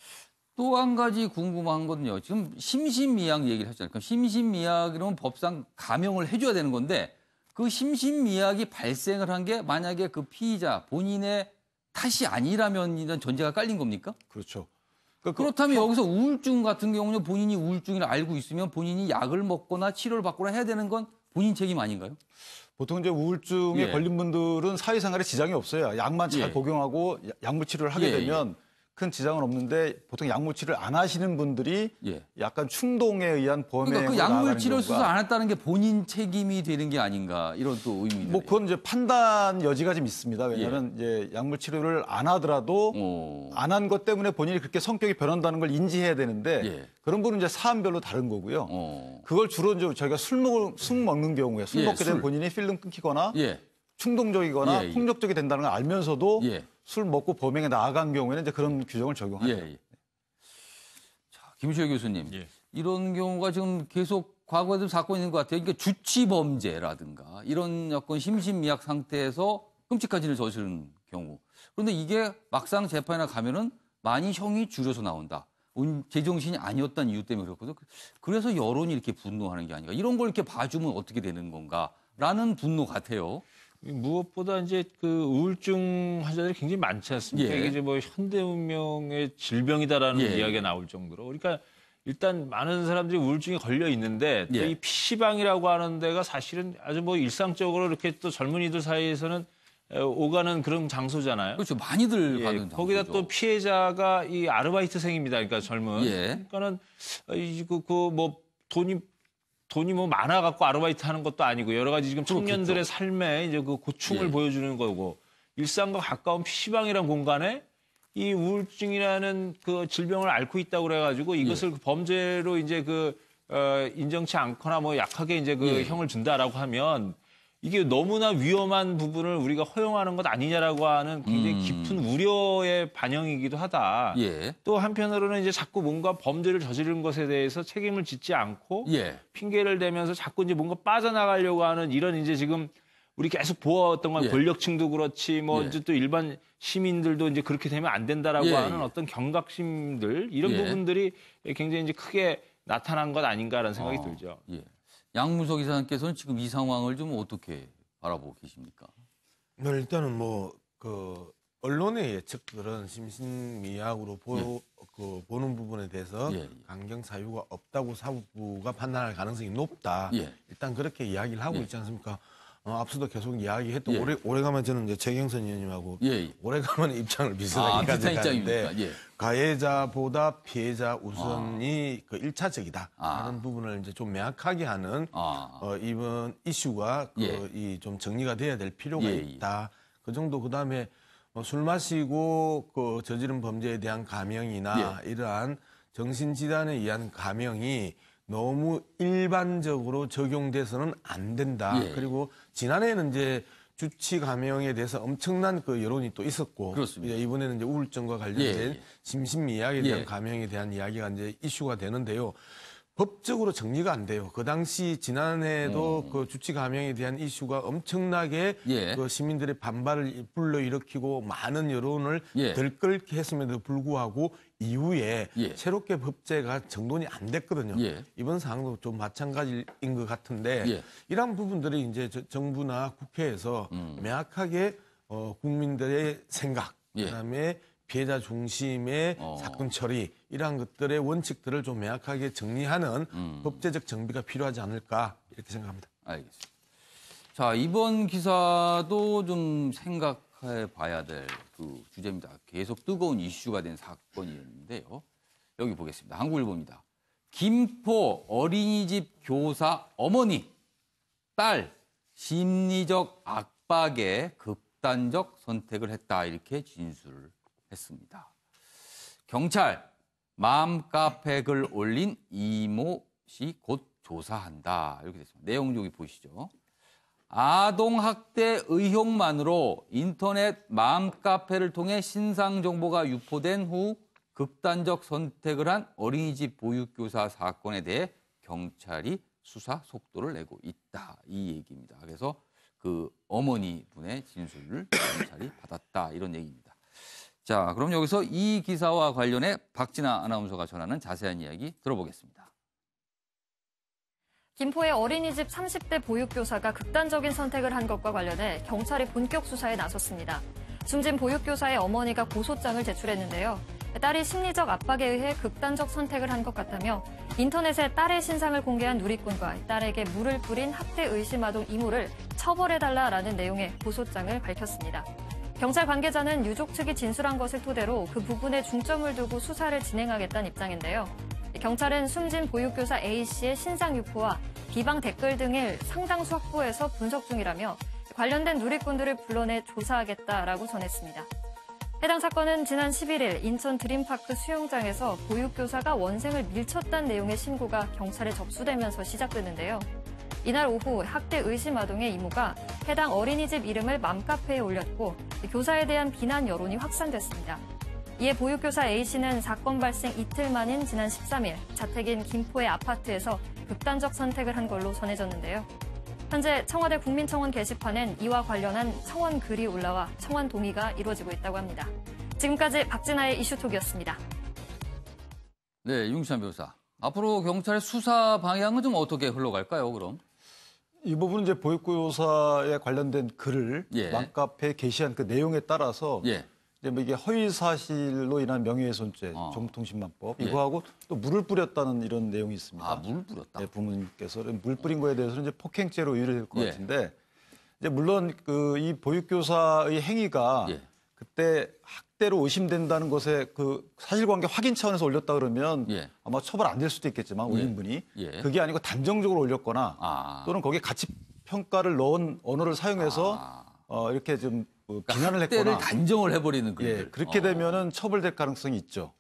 Speaker 1: 또 한 가지 궁금한 건요. 지금 심신미약 얘기를 하셨잖아요. 그럼 심신미약이라면 법상 감형을 해줘야 되는 건데 그 심신미약이 발생을 한 게 만약에 그 피의자 본인의 탓이 아니라면 이런 전제가 깔린 겁니까?
Speaker 6: 그렇죠.
Speaker 1: 그렇다면 여기서 우울증 같은 경우는 본인이 우울증을 알고 있으면 본인이 약을 먹거나 치료를 받거나 해야 되는 건 본인 책임 아닌가요?
Speaker 6: 보통 이제 우울증에 걸린 분들은 사회생활에 지장이 없어요. 약만 잘 복용하고 약물 치료를 하게 되면 큰 지장은 없는데 보통 약물 치료를 안 하시는 분들이 약간 충동에 의한 범행으로
Speaker 1: 그러니까 그 약물 치료 수술 안 했다는 게 본인 책임이 되는 게 아닌가 이런 또 의문이네요.
Speaker 6: 뭐 그건 이제 판단 여지가 좀 있습니다. 왜냐하면 이제 약물 치료를 안 하더라도 안 한 것 때문에 본인이 그렇게 성격이 변한다는 걸 인지해야 되는데 그런 부분은 이제 사안별로 다른 거고요. 그걸 주로 이제 저희가 술 먹는 경우에 술 먹게 되면 본인이 필름 끊기거나 충동적이거나 폭력적이 된다는 걸 알면서도 술 먹고 범행에 나아간 경우에는 이제 그런 규정을 적용하죠.
Speaker 1: 자, 김시호 교수님, 이런 경우가 지금 계속 과거에도 사건이 있는 것 같아요. 그러니까 주치범죄라든가 이런 여건 심신미약 상태에서 끔찍한 짓을 저지른 경우. 그런데 이게 막상 재판에 가면은 많이 형이 줄여서 나온다. 제정신이 아니었다는 이유 때문에 그렇거든요. 그래서 여론이 이렇게 분노하는 게 아닌가. 이런 걸 이렇게 봐주면 어떻게 되는 건가라는 분노 같아요.
Speaker 3: 무엇보다 이제 그 우울증 환자들이 굉장히 많지 않습니까? 이게 이제 뭐 현대운명의 질병이다라는 이야기가 나올 정도로. 그러니까 일단 많은 사람들이 우울증에 걸려 있는데 또 이 PC방이라고 하는 데가 사실은 아주 뭐 일상적으로 이렇게 또 젊은이들 사이에서는 오가는 그런 장소잖아요.
Speaker 1: 그렇죠. 많이들 가는 장소죠.
Speaker 3: 거기다 또 피해자가 이 아르바이트생입니다. 그러니까 젊은. 그러니까는 뭐 돈이 뭐 많아 갖고 아르바이트 하는 것도 아니고 여러 가지 지금 청년들의 삶에 이제 그 고충을 보여주는 거고 일상과 가까운 PC방이란 공간에 이 우울증이라는 그 질병을 앓고 있다고 그래가지고 이것을 범죄로 이제 인정치 않거나 뭐 약하게 이제 형을 준다라고 하면 이게 너무나 위험한 부분을 우리가 허용하는 것 아니냐라고 하는 굉장히 깊은 우려의 반영이기도 하다. 또 한편으로는 이제 자꾸 뭔가 범죄를 저지른 것에 대해서 책임을 짓지 않고 핑계를 대면서 자꾸 이제 뭔가 빠져나가려고 하는 이런 이제 지금 우리 계속 보아왔던 건 권력층도 그렇지 뭐 이제 또 일반 시민들도 이제 그렇게 되면 안 된다라고 하는 어떤 경각심들 이런 부분들이 굉장히 이제 크게 나타난 것 아닌가라는 생각이 들죠.
Speaker 1: 양문석 이사님께서는 지금 이 상황을 좀 어떻게 바라보고 계십니까?
Speaker 5: 네, 일단은 언론의 예측들은 심신미약으로 보는 부분에 대해서 강경 사유가 없다고 사법부가 판단할 가능성이 높다. 일단 그렇게 이야기를 하고 있지 않습니까? 앞서도 계속 이야기했던 오래가면 저는 이제 최경선 의원님하고 오래가면 입장을 비슷하게 가져가는데 가해자보다 피해자 우선이 그 1차적이다 하는 부분을 이제 좀 명확하게 하는 이번 이슈가 좀 정리가 돼야 될 필요가 있다. 그 정도 그다음에 술 마시고 저지른 범죄에 대한 감형이나 이러한 정신질환에 의한 감형이 너무 일반적으로 적용돼서는 안 된다. 그리고 지난해에는 이제 주치 감형에 대해서 엄청난 여론이 또 있었고, 이번에는 이제 우울증과 관련된 심신미약에 대한 감형에 대한 이야기가 이제 이슈가 되는데요. 법적으로 정리가 안 돼요. 그 당시 지난해에도 주치 감형에 대한 이슈가 엄청나게 시민들의 반발을 불러일으키고 많은 여론을 들끓게 했음에도 불구하고 이후에 새롭게 법제가 정돈이 안 됐거든요. 이번 사항도 좀 마찬가지인 것 같은데 이런 부분들이 이제 정부나 국회에서 명확하게 국민들의 생각, 그다음에 피해자 중심의 사건 처리 이러한 것들의 원칙들을 좀 명확하게 정리하는 법제적 정비가 필요하지 않을까 이렇게 생각합니다.
Speaker 1: 알겠습니다. 자, 이번 기사도 좀 생각해 봐야 될 그 주제입니다. 계속 뜨거운 이슈가 된 사건이었는데요. 여기 보겠습니다. 한국일보입니다. 김포 어린이집 교사 어머니, 딸 심리적 압박에 극단적 선택을 했다 이렇게 진술을 했습니다. 경찰 맘카페 글 올린 이모 씨 곧 조사한다 이렇게 됐습니다. 내용 여기 보시죠. 아동학대 의혹만으로 인터넷 맘카페를 통해 신상 정보가 유포된 후 극단적 선택을 한 어린이집 보육교사 사건에 대해 경찰이 수사 속도를 내고 있다 이 얘기입니다. 그래서 그 어머니 분의 진술을 경찰이 받았다 이런 얘기입니다. 자, 그럼 여기서 이 기사와 관련해 박진아 아나운서가 전하는 자세한 이야기 들어보겠습니다.
Speaker 7: 김포의 어린이집 30대 보육교사가 극단적인 선택을 한 것과 관련해 경찰이 본격 수사에 나섰습니다. 숨진 보육교사의 어머니가 고소장을 제출했는데요. 딸이 심리적 압박에 의해 극단적 선택을 한 것 같다며 인터넷에 딸의 신상을 공개한 누리꾼과 딸에게 물을 뿌린 학대 의심 아동 이모를 처벌해달라라는 내용의 고소장을 밝혔습니다. 경찰 관계자는 유족 측이 진술한 것을 토대로 그 부분에 중점을 두고 수사를 진행하겠다는 입장인데요. 경찰은 숨진 보육교사 A씨의 신상 유포와 비방 댓글 등을 상당수 확보해서 분석 중이라며 관련된 누리꾼들을 불러내 조사하겠다라고 전했습니다. 해당 사건은 지난 11일 인천 드림파크 수영장에서 보육교사가 원생을 밀쳤다는 내용의 신고가 경찰에 접수되면서 시작됐는데요. 이날 오후 학대 의심 아동의 이모가 해당 어린이집 이름을 맘카페에 올렸고 교사에 대한 비난 여론이 확산됐습니다. 이에 보육교사 A씨는 사건 발생 이틀 만인 지난 13일 자택인 김포의 아파트에서 극단적 선택을 한 걸로 전해졌는데요. 현재 청와대 국민청원 게시판엔 이와 관련한 청원 글이 올라와 청원 동의가 이루어지고 있다고 합니다. 지금까지 박진아의 이슈톡이었습니다.
Speaker 1: 네, 윤시환 변호사. 앞으로 경찰의 수사 방향은 좀 어떻게 흘러갈까요, 그럼?
Speaker 6: 이 부분은 이제 보육교사에 관련된 글을 맘카페에 게시한 그 내용에 따라서 이제 뭐 이게 허위 사실로 인한 명예훼손죄, 정보통신망법 이거하고 또 물을 뿌렸다는 이런 내용이 있습니다.
Speaker 1: 아, 물을 뿌렸다.
Speaker 6: 네, 부모님께서 물 뿌린 거에 대해서는 이제 폭행죄로 의뢰될 것 같은데 이제 물론 이 보육교사의 행위가
Speaker 1: 예.
Speaker 6: 그때 학대로 의심된다는 것에 그 사실관계 확인 차원에서 올렸다 그러면
Speaker 1: 예.
Speaker 6: 아마 처벌 안 될 수도 있겠지만 올린 분이
Speaker 1: 예.
Speaker 6: 그게 아니고 단정적으로 올렸거나 또는 거기에 가치 평가를 넣은 언어를 사용해서 이렇게 좀 비난을
Speaker 1: 학대를
Speaker 6: 했거나
Speaker 1: 단정을 해버리는 글들.
Speaker 6: 예, 그렇게 되면은 처벌될 가능성이 있죠.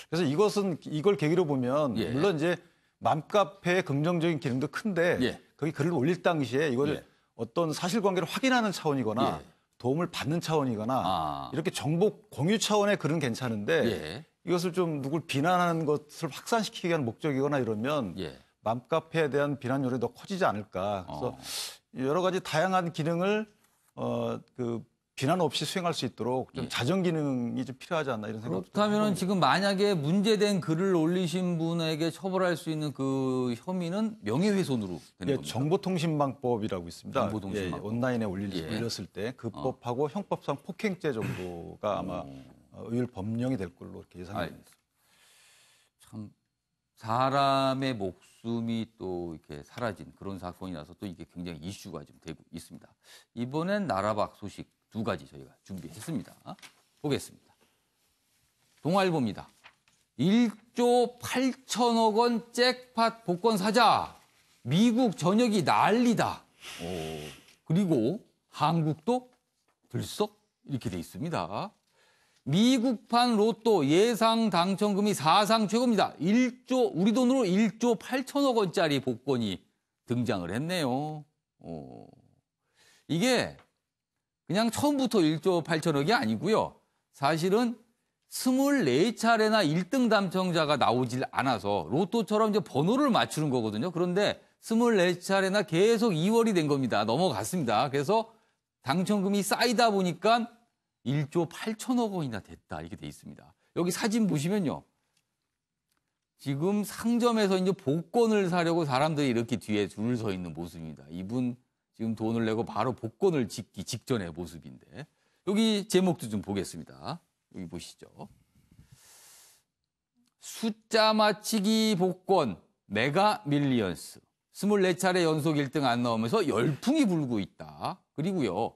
Speaker 6: 그래서 이걸 계기로 보면
Speaker 1: 예.
Speaker 6: 물론 이제 맘카페의 긍정적인 기능도 큰데
Speaker 1: 예.
Speaker 6: 거기 글을 올릴 당시에 이걸
Speaker 1: 예.
Speaker 6: 어떤 사실관계를 확인하는 차원이거나
Speaker 1: 예.
Speaker 6: 도움을 받는 차원이거나 이렇게 정보 공유 차원의 글은 괜찮은데
Speaker 1: 예.
Speaker 6: 이것을 좀 누굴 비난하는 것을 확산시키기 위한 목적이거나 이러면
Speaker 1: 예.
Speaker 6: 맘카페에 대한 비난 요인이 더 커지지 않을까. 그래서 여러 가지 다양한 기능을 그 비난 없이 수행할 수 있도록 좀 자정 기능이 좀 필요하지 않나 이런 생각.
Speaker 1: 그렇다면 지금 만약에 문제된 글을 올리신 분에게 처벌할 수 있는 그 혐의는 명예훼손으로 되는 겁니다.
Speaker 6: 정보통신망법이라고 있습니다.
Speaker 1: 정보통신망법.
Speaker 6: 온라인에 올렸을 때 그 법하고 형법상 폭행죄 정도가 아마 의율 법령이 될 걸로 이렇게 예상됩니다.
Speaker 1: 참 사람의 목숨이 또 이렇게 사라진 그런 사건이라서 또 이게 굉장히 이슈가 좀 되고 있습니다. 이번엔 나라박 소식 2가지 저희가 준비했습니다. 보겠습니다. 동아일보입니다. 1조 8천억 원 잭팟 복권 사자. 미국 전역이 난리다. 그리고 한국도 들썩 이렇게 돼 있습니다. 미국판 로또 예상 당첨금이 사상 최고입니다. 우리 돈으로 1조 8천억 원짜리 복권이 등장을 했네요. 이게 그냥 처음부터 1조 8천억이 아니고요. 사실은 24차례나 1등 당첨자가 나오질 않아서 로또처럼 이제 번호를 맞추는 거거든요. 그런데 24차례나 계속 2월이 된 겁니다. 넘어갔습니다. 그래서 당첨금이 쌓이다 보니까 1조 8천억 원이나 됐다. 이렇게 돼 있습니다. 여기 사진 보시면요. 지금 상점에서 이제 복권을 사려고 사람들이 이렇게 뒤에 줄을 서 있는 모습입니다. 이분 지금 돈을 내고 바로 복권을 짓기 직전의 모습인데 여기 제목도 좀 보겠습니다. 여기 보시죠. 숫자 맞히기 복권 메가 밀리언스 24차례 연속 1등 안 나오면서 열풍이 불고 있다. 그리고요.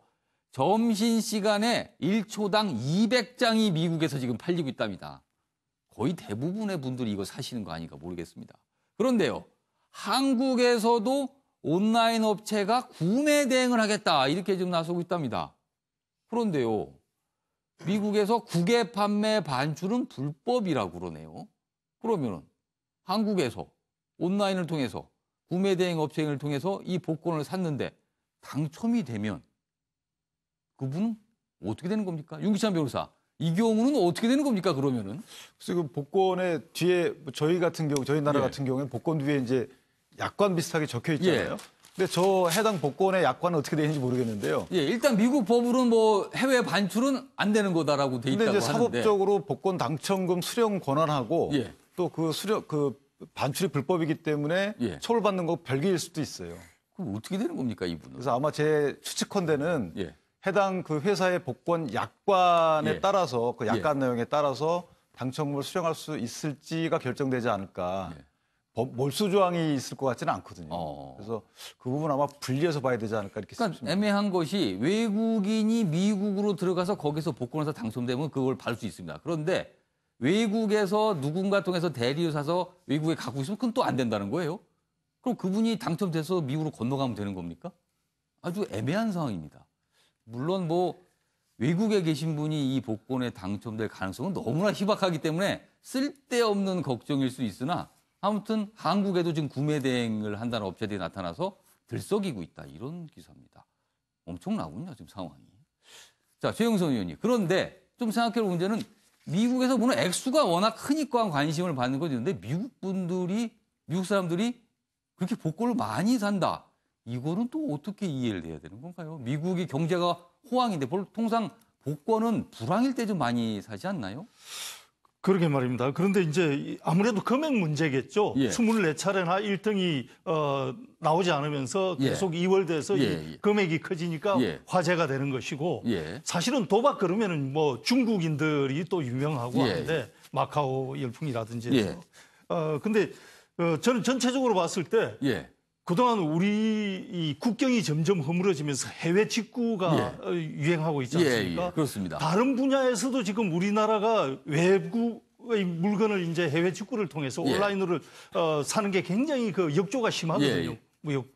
Speaker 1: 점심시간에 1초당 200장이 미국에서 지금 팔리고 있답니다. 거의 대부분의 분들이 이거 사시는 거 아닌가 모르겠습니다. 그런데요. 한국에서도 온라인 업체가 구매 대행을 하겠다. 이렇게 지금 나서고 있답니다. 그런데요. 미국에서 국외 판매 반출은 불법이라고 그러네요. 그러면은 한국에서 온라인을 통해서 구매 대행 업체를 통해서 이 복권을 샀는데 당첨이 되면 그분은 어떻게 되는 겁니까? 윤기찬 변호사. 이 경우는 어떻게 되는 겁니까? 그러면은.
Speaker 6: 그래서 그 복권의 뒤에 저희 나라 같은 경우에 복권 뒤에 이제 약관 비슷하게 적혀 있잖아요. 근데 저 해당 복권의 약관은 어떻게 되는지 모르겠는데요.
Speaker 1: 일단 미국 법으로는 뭐 해외 반출은 안 되는 거다라고 돼 있다고 하는데.
Speaker 6: 근데 이제 사법적으로 복권 당첨금 수령 권한하고 또 그 반출이 불법이기 때문에 처벌받는 거 별개일 수도 있어요.
Speaker 1: 그럼 어떻게 되는 겁니까, 이분은?
Speaker 6: 그래서 아마 제 추측컨대는 해당 그 회사의 복권 약관에 따라서 그 약관 내용에 따라서 당첨금을 수령할 수 있을지가 결정되지 않을까. 몰수 조항이 있을 것 같지는 않거든요. 그래서 그 부분 아마 분리해서 봐야 되지 않을까 이렇게
Speaker 1: 그러니까
Speaker 6: 싶습니다.
Speaker 1: 애매한 것이 외국인이 미국으로 들어가서 거기서 복권을 사서 당첨되면 그걸 받을 수 있습니다. 그런데 외국에서 누군가 통해서 대리를 사서 외국에 갖고 있으면 그건 또 안 된다는 거예요. 그럼 그분이 당첨돼서 미국으로 건너가면 되는 겁니까? 아주 애매한 상황입니다. 물론 뭐 외국에 계신 분이 이 복권에 당첨될 가능성은 너무나 희박하기 때문에 쓸데없는 걱정일 수 있으나 아무튼 한국에도 지금 구매 대행을 한다는 업체들이 나타나서 들썩이고 있다. 이런 기사입니다. 엄청나군요, 지금 상황이. 자, 최영선 의원님. 그런데 좀 생각해볼 문제는 미국에서 물론 액수가 워낙 크니까 관심을 받는 거지. 근데 미국 사람들이 그렇게 복권을 많이 산다. 이거는 또 어떻게 이해를 해야 되는 건가요? 미국이 경제가 호황인데 통상 복권은 불황일 때 좀 많이 사지 않나요?
Speaker 2: 그러게 말입니다. 그런데 이제 아무래도 금액 문제겠죠. 24차례나 1등이 나오지 않으면서 계속 2월돼서 이 금액이 커지니까 화제가 되는 것이고 사실은 도박 그러면은 뭐 중국인들이 또 유명하고 하는데 마카오 열풍이라든지 해서. 근데 저는 전체적으로 봤을 때 그동안 우리 이 국경이 점점 허물어지면서 해외 직구가 유행하고 있지 않습니까?
Speaker 1: 그렇습니다.
Speaker 2: 다른 분야에서도 지금 우리나라가 외국의 물건을 이제 해외 직구를 통해서 온라인으로 사는 게 굉장히 그 역조가 심하거든요. 무역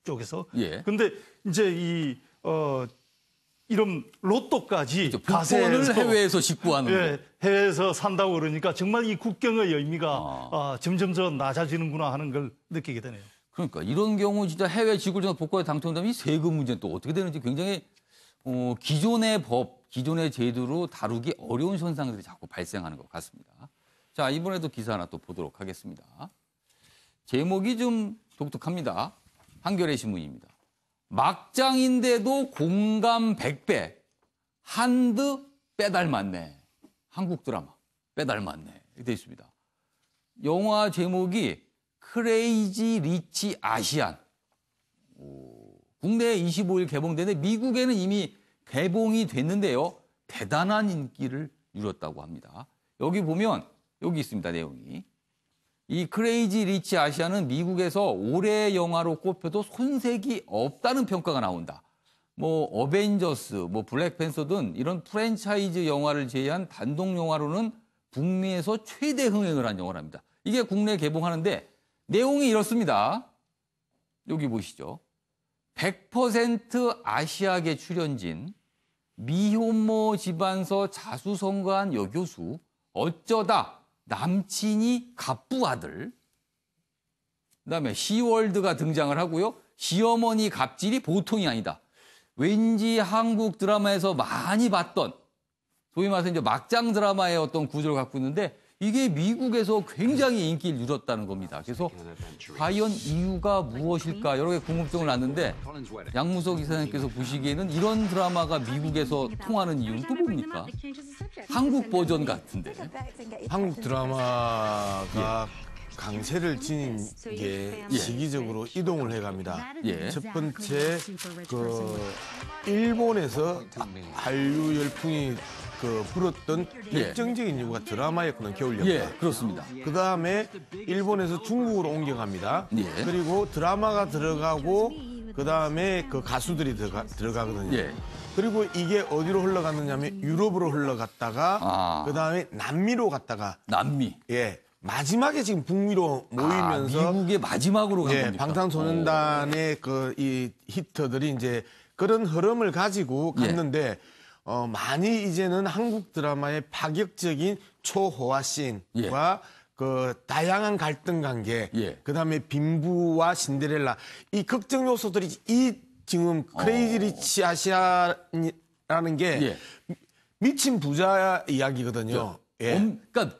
Speaker 2: 쪽에서. 근데 이제 이런 로또까지
Speaker 1: 복권을 해외에서 직구하는 거.
Speaker 2: 해외에서 산다고 그러니까 정말 이 국경의 의미가 점점 더 낮아지는구나 하는 걸 느끼게 되네요.
Speaker 1: 그러니까 이런 경우 진짜 해외 직구를 통해서 복권에 당첨되면 이 세금 문제는 또 어떻게 되는지 굉장히 기존의 법, 기존의 제도로 다루기 어려운 현상들이 자꾸 발생하는 것 같습니다. 자, 이번에도 기사 하나 또 보도록 하겠습니다. 제목이 좀 독특합니다. 한겨레 신문입니다. 막장인데도 공감 100배, 한드 빼닮았네. 한국 드라마 빼닮았네. 이렇게 되어 있습니다. 영화 제목이 크레이지 리치 아시안. 국내에 25일 개봉되는데 미국에는 이미 개봉이 됐는데요. 대단한 인기를 누렸다고 합니다. 여기 보면 여기 있습니다. 내용이. 이 크레이지 리치 아시안은 미국에서 올해의 영화로 꼽혀도 손색이 없다는 평가가 나온다. 뭐 어벤져스, 뭐 블랙팬서 등 이런 프랜차이즈 영화를 제외한 단독 영화로는 북미에서 최대 흥행을 한 영화랍니다. 이게 국내에 개봉하는데 내용이 이렇습니다. 여기 보시죠. 100% 아시아계 출연진, 미혼모 집안서 자수성가한 여교수, 어쩌다 남친이 갑부 아들, 그다음에 시월드가 등장을 하고요. 시어머니 갑질이 보통이 아니다. 왠지 한국 드라마에서 많이 봤던 소위 말해서 이제 막장 드라마의 어떤 구조를 갖고 있는데 이게 미국에서 굉장히 인기를 누렸다는 겁니다. 그래서 과연 이유가 무엇일까 여러 개 궁금증을 낳는데 양무석 이사장님께서 보시기에는 이런 드라마가 미국에서 통하는 이유는 또 뭡니까? 한국 버전 같은데.
Speaker 5: 한국 드라마가 강세를 지닌 게 시기적으로 이동을 해갑니다. 첫 번째 일본에서 한류 열풍이 불었던 결정적인 이유가 드라마였거든요. 겨울연가.
Speaker 1: 그렇습니다.
Speaker 5: 그다음에 일본에서 중국으로 옮겨갑니다. 그리고 드라마가 들어가고 그다음에 가수들이 들어가거든요. 그리고 이게 어디로 흘러갔느냐면 유럽으로 흘러갔다가 그다음에 남미로 갔다가
Speaker 1: 남미.
Speaker 5: 마지막에 지금 북미로 모이면서
Speaker 1: 미국의 마지막으로 간 겁니까?
Speaker 5: 방탄소년단의 이 히트들이 이제 그런 흐름을 가지고 갔는데 많이 이제는 한국 드라마의 파격적인 초호화 씬과 다양한 갈등 관계, 그다음에 빈부와 신데렐라 이 극적 요소들이 지금 크레이지 리치 아시아라는 게 미친 부자 이야기거든요.
Speaker 1: 그러니까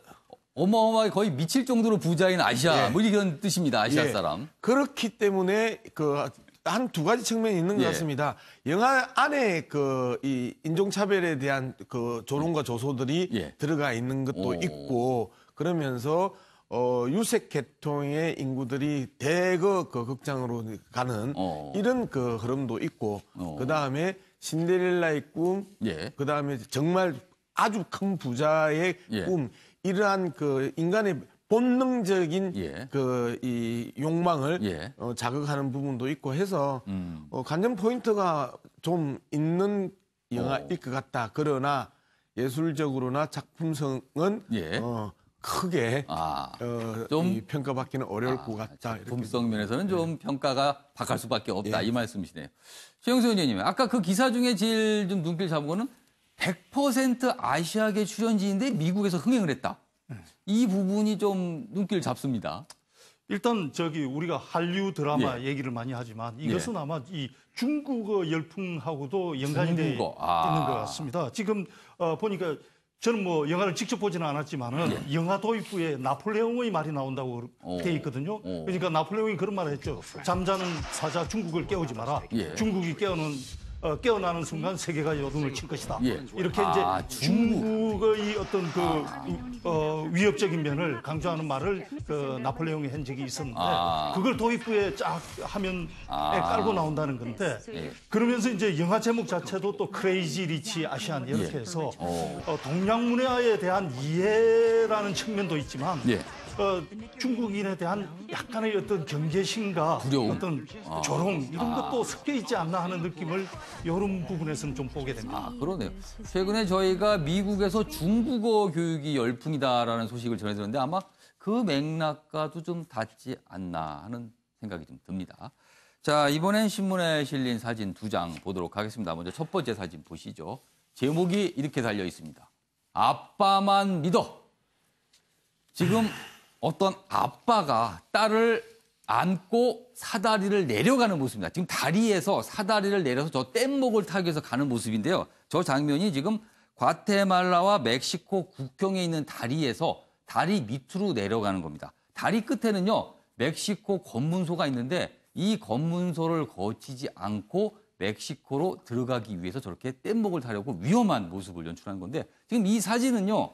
Speaker 1: 어마어마하게 거의 미칠 정도로 부자인 아시아 뭐 이런 뜻입니다. 아시아 사람.
Speaker 5: 그렇기 때문에 한 두 가지 측면이 있는 것 같습니다. 영화 안에 이 인종차별에 대한 조롱과 조소들이 들어가 있는 것도 있고 그러면서 유색 계통의 인구들이 대거 극장으로 가는 이런 흐름도 있고 그 다음에 신데렐라의 꿈, 그 다음에 정말 아주 큰 부자의 꿈 이러한 인간의 본능적인 이 욕망을 자극하는 부분도 있고 해서 관전 포인트가 좀 있는 영화일 것 같다. 그러나 예술적으로나 작품성은 크게 좀 평가받기는 어려울 것 같다.
Speaker 1: 작품성 면에서는 좀 평가가 박할 수밖에 없다. 이 말씀이시네요. 최영수 의원님, 아까 그 기사 중에 제일 좀 눈길 잡은 거는 100% 아시아계 출연진인데 미국에서 흥행을 했다. 이 부분이 좀 눈길 잡습니다.
Speaker 2: 일단 우리가 한류 드라마 얘기를 많이 하지만 이것은 아마 이 중국어 열풍하고도 연관이 되어 있는 것 같습니다. 지금 보니까 저는 뭐 영화를 직접 보지는 않았지만은 영화 도입부에 나폴레옹의 말이 나온다고 돼 있거든요. 그러니까 나폴레옹이 그런 말을 했죠. 잠자는 사자 중국을 깨우지 마라. 중국이 깨어나는 순간 세계가 요동을 칠 것이다. 이렇게 이제 중국의 어떤 위협적인 면을 강조하는 말을 나폴레옹이 한 적이 있었는데 그걸 도입부에 쫙 화면에 깔고 나온다는 건데 그러면서 이제 영화 제목 자체도 또 크레이지 리치 아시안 이렇게 해서 동양 문화에 대한 이해라는 측면도 있지만 중국인에 대한 약간의 어떤 경계심과
Speaker 1: 두려움.
Speaker 2: 어떤 조롱 이런 것도 섞여 있지 않나 하는 느낌을 이런 부분에서는 좀 보게 됩니다.
Speaker 1: 그러네요. 최근에 저희가 미국에서 중국어 교육이 열풍이다라는 소식을 전해들었는데 아마 그 맥락과도 좀 닿지 않나 하는 생각이 좀 듭니다. 자, 이번엔 신문에 실린 사진 2장 보도록 하겠습니다. 먼저 첫 번째 사진 보시죠. 제목이 이렇게 달려 있습니다. 아빠만 믿어. 지금 어떤 아빠가 딸을 안고 사다리를 내려가는 모습입니다. 지금 다리에서 사다리를 내려서 저 뗏목을 타기 위해서 가는 모습인데요. 저 장면이 지금 과테말라와 멕시코 국경에 있는 다리에서 다리 밑으로 내려가는 겁니다. 다리 끝에는요, 멕시코 검문소가 있는데 이 검문소를 거치지 않고 멕시코로 들어가기 위해서 저렇게 뗏목을 타려고 위험한 모습을 연출하는 건데 지금 이 사진은요.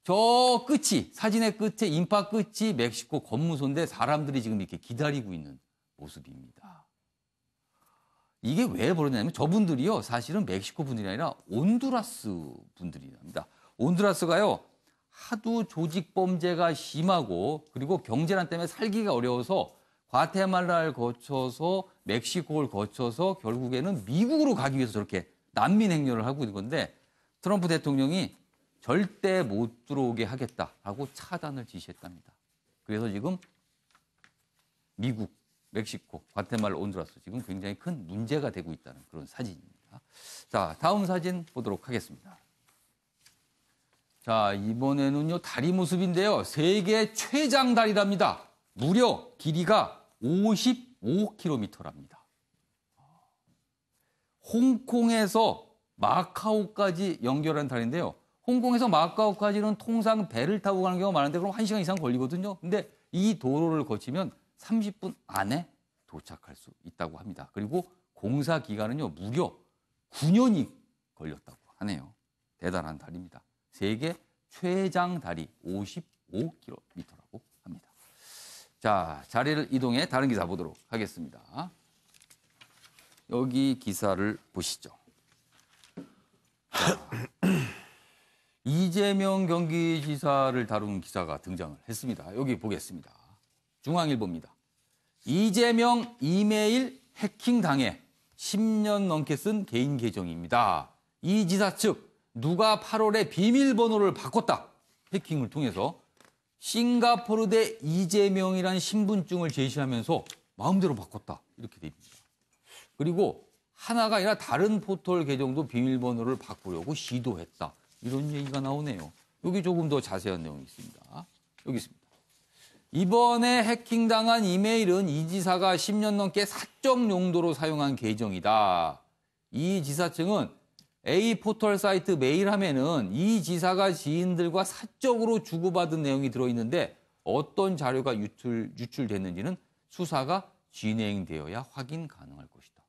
Speaker 1: 저 끝이, 사진의 끝에 인파 끝이 멕시코 검문소인데 사람들이 지금 이렇게 기다리고 있는 모습입니다. 이게 왜 벌어지냐면 저분들이요. 사실은 멕시코 분들이 아니라 온두라스 분들이랍니다. 온두라스가요. 하도 조직 범죄가 심하고 그리고 경제난 때문에 살기가 어려워서 과테말라를 거쳐서 멕시코를 거쳐서 결국에는 미국으로 가기 위해서 저렇게 난민 행렬을 하고 있는 건데 트럼프 대통령이 절대 못 들어오게 하겠다라고 차단을 지시했답니다. 그래서 지금 미국, 멕시코, 과테말라, 온두라스 지금 굉장히 큰 문제가 되고 있다는 그런 사진입니다. 자, 다음 사진 보도록 하겠습니다. 자, 이번에는요, 다리 모습인데요. 세계 최장 다리랍니다. 무려 길이가 55km랍니다. 홍콩에서 마카오까지 연결한 다리인데요. 홍콩에서 마카오까지는 통상 배를 타고 가는 경우가 많은데 그럼 1시간 이상 걸리거든요. 근데 이 도로를 거치면 30분 안에 도착할 수 있다고 합니다. 그리고 공사 기간은요, 무려 9년이 걸렸다고 하네요. 대단한 다리입니다. 세계 최장 다리 55km라고 합니다. 자, 자리를 이동해 다른 기사 보도록 하겠습니다. 여기 기사를 보시죠. 자, 이재명 경기지사를 다룬 기사가 등장을 했습니다. 여기 보겠습니다. 중앙일보입니다. 이재명 이메일 해킹당해 10년 넘게 쓴 개인 계정입니다. 이 지사 측 누가 8월에 비밀번호를 바꿨다. 해킹을 통해서 싱가포르 대 이재명이라는 신분증을 제시하면서 마음대로 바꿨다. 이렇게 돼 있습니다. 그리고 하나가 아니라 다른 포털 계정도 비밀번호를 바꾸려고 시도했다. 이런 얘기가 나오네요. 여기 조금 더 자세한 내용이 있습니다. 여기 있습니다. 이번에 해킹당한 이메일은 이 지사가 10년 넘게 사적 용도로 사용한 계정이다. 이 지사 측은 A 포털 사이트 메일함에는 이 지사가 지인들과 사적으로 주고받은 내용이 들어있는데 어떤 자료가 유출됐는지는 수사가 진행되어야 확인 가능할 것이다.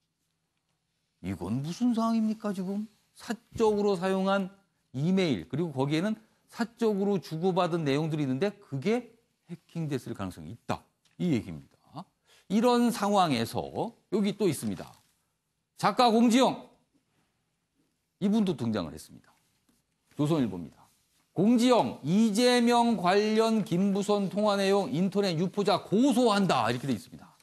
Speaker 1: 이건 무슨 상황입니까 지금? 사적으로 사용한 이메일 그리고 거기에는 사적으로 주고받은 내용들이 있는데 그게 해킹됐을 가능성이 있다. 이 얘기입니다. 이런 상황에서 여기 또 있습니다. 작가 공지영. 이분도 등장을 했습니다. 조선일보입니다. 공지영, 이재명 관련 김부선 통화 내용 인터넷 유포자 고소한다. 이렇게 돼 있습니다.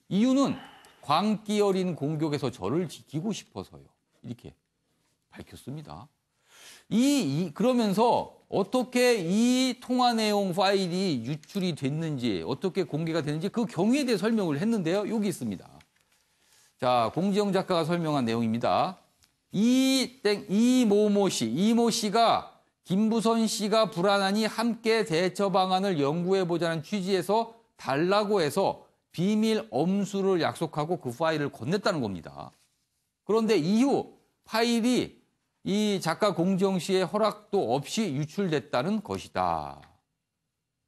Speaker 1: 이유는 광기 어린 공격에서 저를 지키고 싶어서요. 이렇게 밝혔습니다. 그러면서 어떻게 이 통화 내용 파일이 유출이 됐는지, 어떻게 공개가 됐는지 그 경위에 대해 설명을 했는데요. 여기 있습니다. 자, 공지영 작가가 설명한 내용입니다. 이모 씨가 김부선 씨가 불안하니 함께 대처 방안을 연구해보자는 취지에서 달라고 해서 비밀 엄수를 약속하고 그 파일을 건넸다는 겁니다. 그런데 이후 파일이 이 작가 공지영 씨의 허락도 없이 유출됐다는 것이다.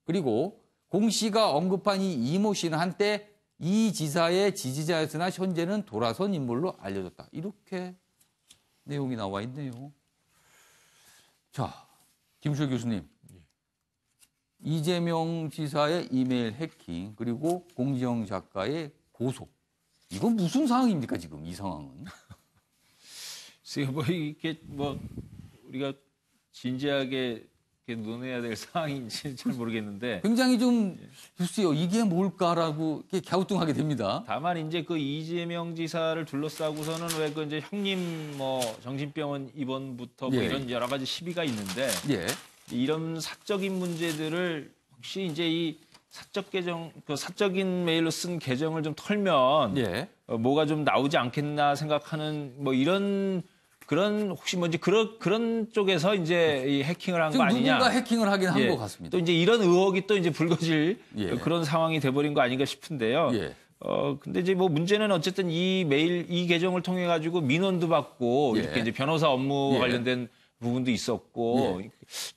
Speaker 1: 그리고 공 씨가 언급한 이 이모 씨는 한때 이 지사의 지지자였으나 현재는 돌아선 인물로 알려졌다. 이렇게 내용이 나와 있네요. 자, 김수일 교수님. 이재명 지사의 이메일 해킹 그리고 공지영 작가의 고소. 이건 무슨 상황입니까 지금 이 상황은?
Speaker 3: 이게 우리가 진지하게 논해야 될 상황인지 잘 모르겠는데
Speaker 1: 굉장히 좀 글쎄요 이게 뭘까라고 이렇게 갸우뚱하게 됩니다.
Speaker 3: 다만 이제 그 이재명 지사를 둘러싸고서는 왜 그 이제 형님 뭐 정신병원 입원부터 뭐 이런 여러 가지 시비가 있는데 이런 사적인 문제들을 혹시 이제 이 사적 계정 그 사적인 메일로 쓴 계정을 좀 털면 뭐가 좀 나오지 않겠나 생각하는 뭐 이런 그런 혹시 뭔지 그런 쪽에서 이제 이 해킹을 한 거 아니냐?
Speaker 1: 누군가 해킹을 하긴 한 것 같습니다.
Speaker 3: 또 이제 이런 의혹이 또 이제 불거질 그런 상황이 돼버린 거 아닌가 싶은데요. 근데 이제 뭐 문제는 어쨌든 이 메일 이 계정을 통해 가지고 민원도 받고 이렇게 이제 변호사 업무 관련된 부분도 있었고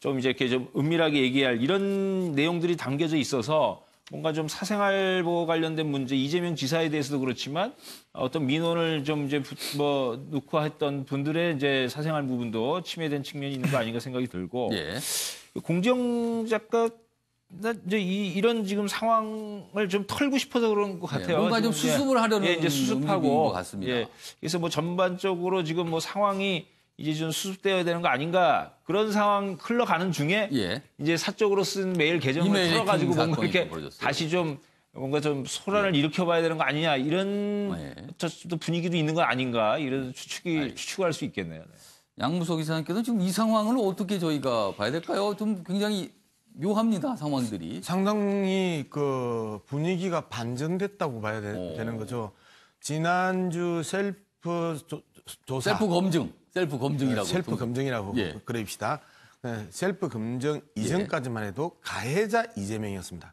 Speaker 3: 좀 이제 이렇게 좀 은밀하게 얘기할 이런 내용들이 담겨져 있어서 뭔가 좀 사생활 보호 관련된 문제 이재명 지사에 대해서도 그렇지만 어떤 민원을 좀 이제 뭐 넣고 했던 분들의 이제 사생활 부분도 침해된 측면이 있는 거 아닌가 생각이 들고 공정 작가 이제 이런 지금 상황을 좀 털고 싶어서 그런 것 같아요.
Speaker 1: 뭔가 좀 수습을 하려는
Speaker 3: 이제 수습하고
Speaker 1: 것 같습니다.
Speaker 3: 그래서 뭐 전반적으로 지금 뭐 상황이 이제 좀 수습되어야 되는 거 아닌가 그런 상황 흘러가는 중에 이제 사적으로 쓴 메일 계정을 털어가지고 뭔가 이렇게 다시 좀 뭔가 좀 소란을 일으켜봐야 되는 거 아니냐 이런 또 분위기도 있는 거 아닌가 이런 추측할 수 있겠네요.
Speaker 1: 양무석 이사님께서는 지금 이 상황을 어떻게 저희가 봐야 될까요? 좀 굉장히 묘합니다 상황들이.
Speaker 5: 상당히 그 분위기가 반전됐다고 봐야 되는 거죠. 지난주 셀프 조사,
Speaker 1: 셀프 검증이라고
Speaker 5: 그럽시다. 셀프 검증 이전까지만 해도 가해자 이재명이었습니다.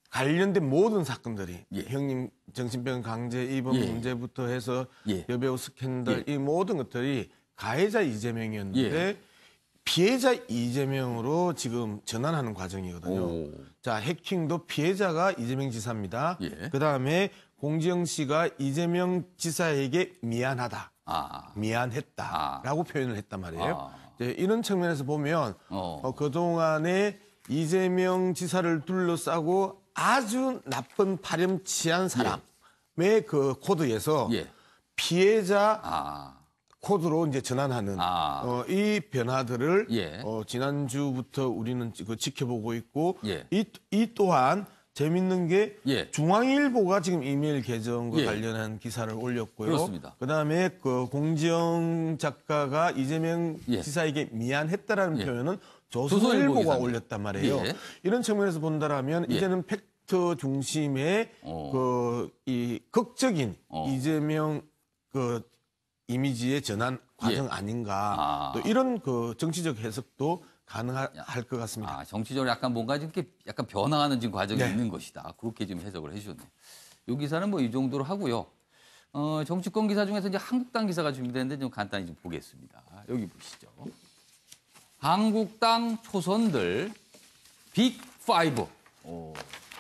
Speaker 5: 관련된 모든 사건들이 형님 정신병 강제 입원 문제부터 해서 여배우 스캔들 이 모든 것들이 가해자 이재명이었는데 피해자 이재명으로 지금 전환하는 과정이거든요. 자, 해킹도 피해자가 이재명 지사입니다. 그다음에 공지영 씨가 이재명 지사에게 미안하다. 미안했다라고 표현을 했단 말이에요. 이런 측면에서 보면 그동안에 이재명 지사를 둘러싸고 아주 나쁜 파렴치한 사람의 그 코드에서 피해자 코드로 이제 전환하는 이 변화들을 지난주부터 우리는 지켜보고 있고 이 또한 재밌는 게 중앙일보가 지금 이메일 계정과 관련한 기사를 올렸고요.
Speaker 1: 그렇습니다.
Speaker 5: 그다음에 그 공지영 작가가 이재명 지사에게 미안했다라는 표현은 조선일보가 올렸단 말이에요. 이런 측면에서 본다라면 이제는 팩트 중심의 이 극적인 이재명 그 이미지의 전환 과정 아닌가. 또 이런 그 정치적 해석도 가능할 것 같습니다.
Speaker 1: 정치적으로 약간 뭔가 이렇게 약간 변화하는 지금 과정이 있는 것이다. 그렇게 지금 해석을 해주셨네요. 이 기사는 뭐 이 정도로 하고요. 정치권 기사 중에서 이제 한국당 기사가 준비됐는데 좀 간단히 좀 보겠습니다. 여기 보시죠. 한국당 초선들 빅5.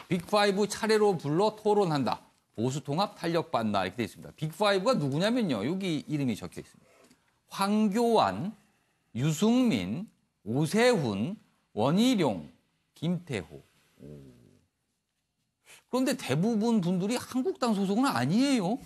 Speaker 1: 빅5 차례로 불러 토론한다. 보수 통합 탄력받나 이렇게 되어 있습니다. 빅5가 누구냐면요. 여기 이름이 적혀 있습니다. 황교안, 유승민, 오세훈, 원희룡, 김태호. 그런데 대부분 분들이 한국당 소속은 아니에요.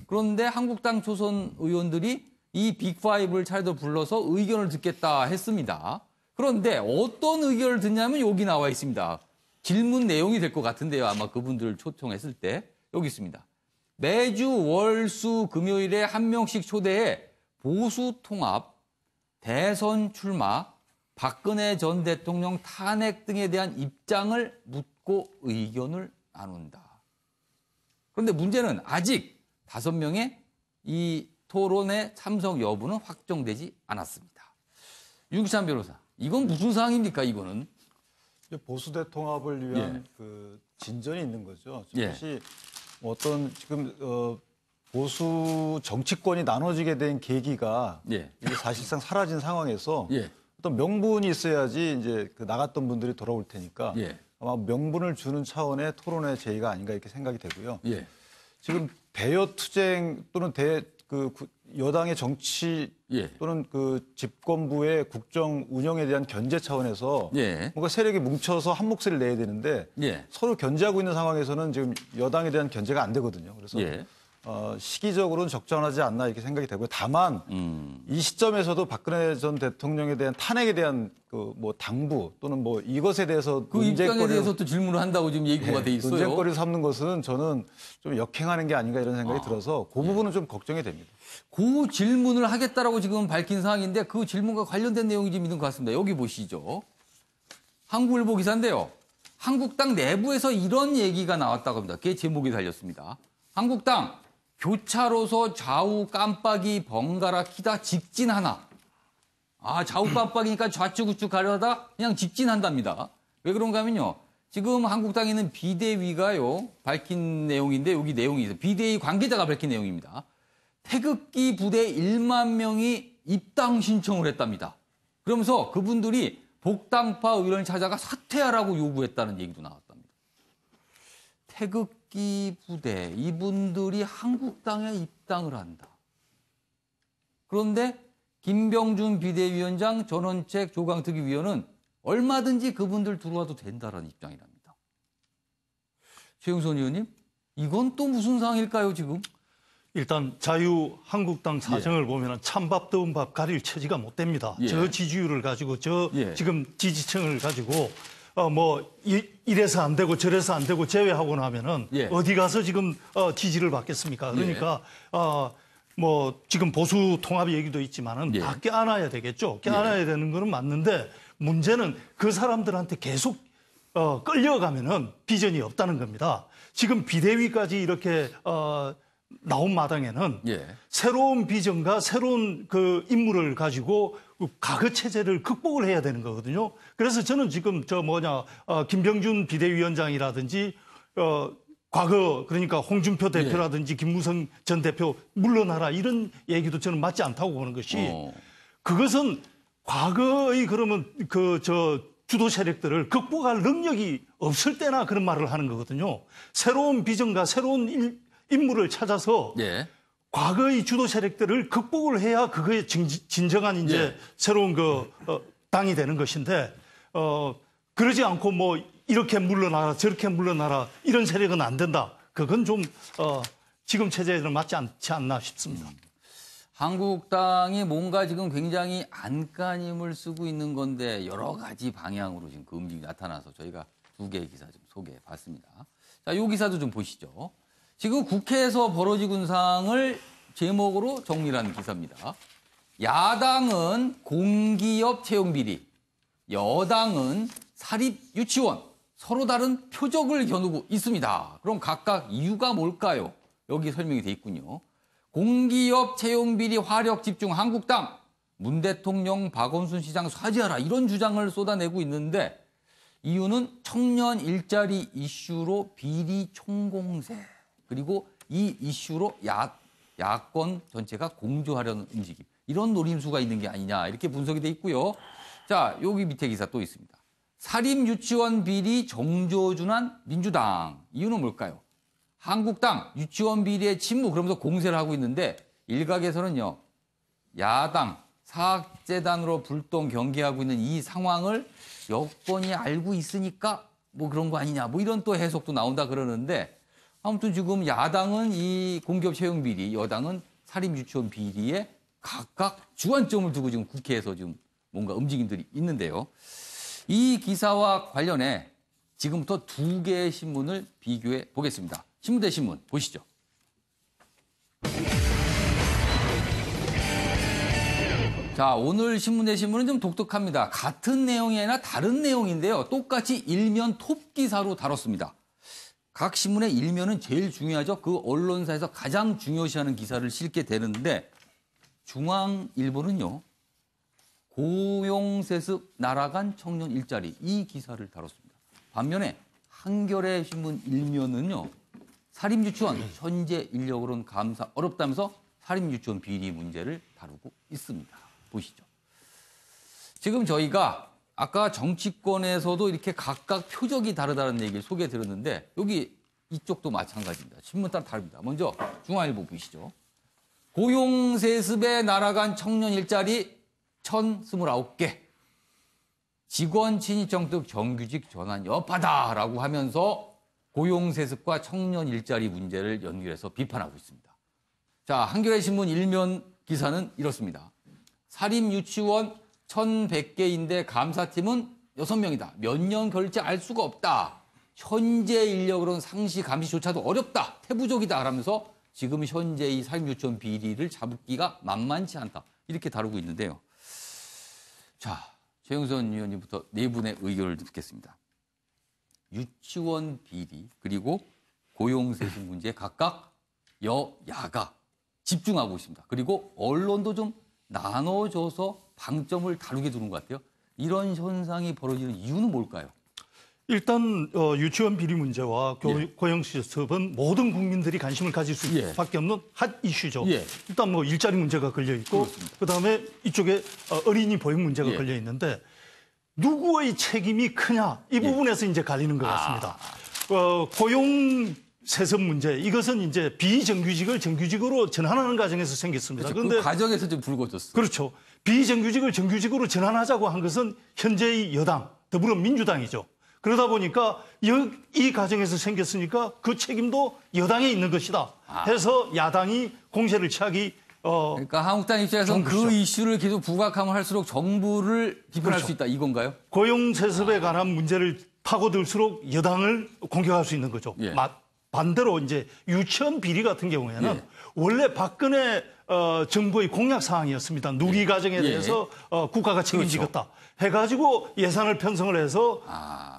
Speaker 1: 그런데 한국당 초선 의원들이 이 빅5를 차례로 불러서 의견을 듣겠다 했습니다. 그런데 어떤 의견을 듣냐면 여기 나와 있습니다. 질문 내용이 될 것 같은데요. 아마 그분들을 초청했을 때. 여기 있습니다. 매주 월, 수, 금요일에 한 명씩 초대해 보수 통합, 대선 출마, 박근혜 전 대통령 탄핵 등에 대한 입장을 묻고 의견을 나눈다. 그런데 문제는 아직 5명의 이 토론의 참석 여부는 확정되지 않았습니다. 윤기찬 변호사, 이건 무슨 사항입니까, 이거는?
Speaker 6: 보수 대통합을 위한 그 진전이 있는 거죠. 이것이 어떤 지금 보수 정치권이 나눠지게 된 계기가 이게 사실상 사라진 상황에서 어떤 명분이 있어야지 이제 그 나갔던 분들이 돌아올 테니까 아마 명분을 주는 차원의 토론의 제의가 아닌가 이렇게 생각이 되고요. 지금 대여 투쟁 또는 여당의 정치 또는 그 집권부의 국정 운영에 대한 견제 차원에서 뭔가 세력이 뭉쳐서 한 목소리를 내야 되는데 서로 견제하고 있는 상황에서는 지금 여당에 대한 견제가 안 되거든요. 그래서 시기적으로는 적절하지 않나 이렇게 생각이 되고요. 다만 이 시점에서도 박근혜 전 대통령에 대한 탄핵에 대한 그 뭐 당부 또는 뭐 이것에 대해서
Speaker 1: 그 입장에 대해서 또 질문을 한다고 지금 얘기가 돼 있어요.
Speaker 6: 논쟁거리를 삼는 것은 저는 좀 역행하는 게 아닌가 이런 생각이 들어서 그 부분은 좀 걱정이 됩니다.
Speaker 1: 그 질문을 하겠다라고 지금 밝힌 상황인데 그 질문과 관련된 내용이 좀 있는 것 같습니다. 여기 보시죠. 한국일보 기사인데요. 한국당 내부에서 이런 얘기가 나왔다고 합니다. 그게 제목이 달렸습니다. 한국당 교차로서 좌우 깜빡이 번갈아 키다 직진하나. 좌우 깜빡이니까 좌측 우측 가려다 그냥 직진한답니다. 왜 그런가 하면요. 지금 한국당에 있는 비대위가요. 밝힌 내용인데 여기 내용이 있어요. 비대위 관계자가 밝힌 내용입니다. 태극기 부대 1만 명이 입당 신청을 했답니다. 그러면서 그분들이 복당파 의원을 찾아가 사퇴하라고 요구했다는 얘기도 나왔답니다. 태극기 부대, 이분들이 한국당에 입당을 한다. 그런데 김병준 비대위원장, 전원책 조강특위 위원은 얼마든지 그분들 들어와도 된다라는 입장이랍니다. 최영선 의원님, 이건 또 무슨 상황일까요, 지금?
Speaker 2: 일단 자유한국당 사정을 보면 찬밥 더운 밥 가릴 처지가 못 됩니다. 저 지지율을 가지고 지금 지지층을 가지고 이래서 안 되고 저래서 안 되고 제외하고 나면은 어디 가서 지금 지지를 받겠습니까? 그러니까 지금 보수 통합 얘기도 있지만은 다 껴안아야 되겠죠. 껴안아야 되는 거는 맞는데 문제는 그 사람들한테 계속 끌려가면은 비전이 없다는 겁니다. 지금 비대위까지 이렇게 나온 마당에는 새로운 비전과 새로운 그 임무를 가지고 과거 체제를 극복을 해야 되는 거거든요. 그래서 저는 지금 김병준 비대위원장이라든지 과거 그러니까 홍준표 대표라든지 김무성 전 대표 물러나라 이런 얘기도 저는 맞지 않다고 보는 것이 그것은 과거의 그러면 주도 세력들을 극복할 능력이 없을 때나 그런 말을 하는 거거든요. 새로운 비전과 새로운 임무를 찾아서 과거의 주도 세력들을 극복을 해야 그거에 진정한 이제 새로운 당이 되는 것인데 그러지 않고 이렇게 물러나라 저렇게 물러나라 이런 세력은 안 된다. 그건 좀 지금 체제에는 맞지 않지 않나 싶습니다.
Speaker 1: 한국당이 뭔가 지금 굉장히 안간힘을 쓰고 있는 건데 여러 가지 방향으로 지금 그 움직임이 나타나서 저희가 2개의 기사 좀 소개해봤습니다. 자, 이 기사도 좀 보시죠. 지금 국회에서 벌어지고 있는 상황을 제목으로 정리한 기사입니다. 야당은 공기업 채용 비리, 여당은 사립 유치원, 서로 다른 표적을 겨누고 있습니다. 그럼 각각 이유가 뭘까요? 여기 설명이 돼 있군요. 공기업 채용 비리 화력 집중 한국당, 문 대통령 박원순 시장 사죄하라 이런 주장을 쏟아내고 있는데 이유는 청년 일자리 이슈로 비리 총공세 그리고 이 이슈로 야권 전체가 공조하려는 움직임 이런 노림수가 있는 게 아니냐 이렇게 분석이 돼 있고요. 자, 여기 밑에 기사 또 있습니다. 사립 유치원 비리 정조준한 민주당. 이유는 뭘까요? 한국당 유치원 비리의 침묵 그러면서 공세를 하고 있는데 일각에서는요. 야당 사학재단으로 불똥 경기하고 있는 이 상황을 여권이 알고 있으니까 그런 거 아니냐 이런 또 해석도 나온다 그러는데 아무튼 지금 야당은 이 공기업 채용 비리, 여당은 사립 유치원 비리에 각각 주안점을 두고 지금 국회에서 지금 뭔가 움직임들이 있는데요. 이 기사와 관련해 지금부터 2개의 신문을 비교해 보겠습니다. 신문 대 신문 보시죠. 자, 오늘 신문 대 신문은 좀 독특합니다. 같은 내용이 아니라 다른 내용인데요. 똑같이 일면 톱 기사로 다뤘습니다. 각 신문의 일면은 제일 중요하죠. 그 언론사에서 가장 중요시하는 기사를 실게 되는데 중앙일보는요. 고용세습 날아간 청년 일자리 이 기사를 다뤘습니다. 반면에 한겨레 신문 일면은요. 사립유치원 현재 인력으로는 감사 어렵다면서 사립유치원 비리 문제를 다루고 있습니다. 보시죠. 지금 저희가 아까 정치권에서도 이렇게 각각 표적이 다르다는 얘기를 소개해드렸는데 여기 이쪽도 마찬가지입니다. 신문 따라 다릅니다. 먼저 중앙일보 보시죠. 고용세습에 날아간 청년 일자리 1,029개. 직원 친입정 등 정규직 전환 여파다라고 하면서 고용세습과 청년 일자리 문제를 연결해서 비판하고 있습니다. 자, 한겨레 신문 일면 기사는 이렇습니다. 사립 유치원 1,100개인데 감사팀은 6명이다. 몇 년 걸릴지 알 수가 없다. 현재 인력으로는 상시 감시조차도 어렵다. 태부족이다. 라면서 지금 현재 이 사립 유치원 비리를 잡기가 만만치 않다. 이렇게 다루고 있는데요. 자, 최영선 위원님부터 네 분의 의견을 듣겠습니다. 유치원 비리 그리고 고용세습 문제에 각각 여야가 집중하고 있습니다. 그리고 언론도 좀 나눠줘서 방점을 다루게 두는 것 같아요. 이런 현상이 벌어지는 이유는 뭘까요?
Speaker 2: 일단 유치원 비리 문제와 고용세습은 모든 국민들이 관심을 가질 수밖에 없는 핫 이슈죠. 일단 뭐 일자리 문제가 걸려 있고 그다음에 이쪽에 어린이 보육 문제가 걸려 있는데 누구의 책임이 크냐 이 부분에서 이제 갈리는 것 같습니다. 고용세습 문제 이것은 이제 비정규직을 정규직으로 전환하는 과정에서 생겼습니다.
Speaker 1: 그런데 그 과정에서 좀 불거졌어요.
Speaker 2: 그렇죠. 비정규직을 정규직으로 전환하자고 한 것은 현재의 여당 더불어민주당이죠. 그러다 보니까 이 과정에서 생겼으니까 그 책임도 여당에 있는 것이다 해서 야당이 공세를 취하기
Speaker 1: 그러니까 한국당 입장에서는 그 이슈를 계속 부각하면 할수록 정부를 비판할 수 있다 이건가요?
Speaker 2: 고용세습에 관한 문제를 파고들수록 여당을 공격할 수 있는 거죠. 반대로 이제 유치원 비리 같은 경우에는 원래 박근혜 정부의 공약 사항이었습니다. 누리과정에 대해서 국가가 책임지겠다 해가지고 예산을 편성을 해서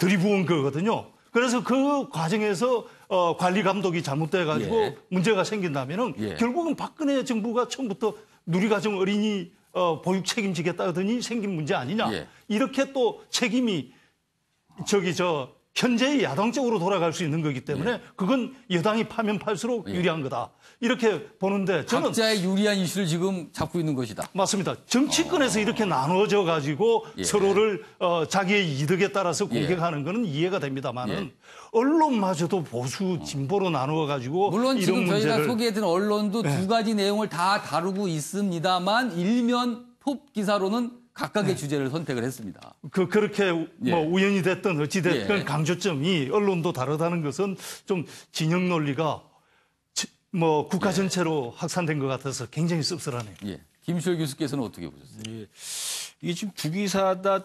Speaker 2: 들이부은 거거든요. 그래서 그 과정에서 관리 감독이 잘못돼가지고 문제가 생긴다면은 결국은 박근혜 정부가 처음부터 누리과정 어린이 보육 책임지겠다 하더니 생긴 문제 아니냐. 이렇게 또 책임이 현재의 야당 쪽으로 돌아갈 수 있는 거기 때문에 그건 여당이 파면 팔수록 유리한 거다. 이렇게 보는데 저는
Speaker 1: 각자의 유리한 이슈를 지금 잡고 있는 것이다.
Speaker 2: 맞습니다. 정치권에서 이렇게 나눠져 가지고 서로를 자기의 이득에 따라서 공격하는 거는 이해가 됩니다만은 언론마저도 보수 진보로 나누어 가지고
Speaker 1: 물론
Speaker 2: 이런
Speaker 1: 지금 저희가
Speaker 2: 문제를
Speaker 1: 소개해드린 언론도 두 가지 내용을 다 다루고 있습니다만 일면 톱 기사로는 각각의 주제를 선택을 했습니다.
Speaker 2: 그렇게 뭐 우연히 됐든 어찌 됐든 강조점이 언론도 다르다는 것은 좀 진영 논리가 뭐 국가 전체로 확산된 것 같아서 굉장히 씁쓸하네요.
Speaker 1: 김시월 교수께서는 어떻게 보셨어요?
Speaker 3: 이게 지금 두 기사 다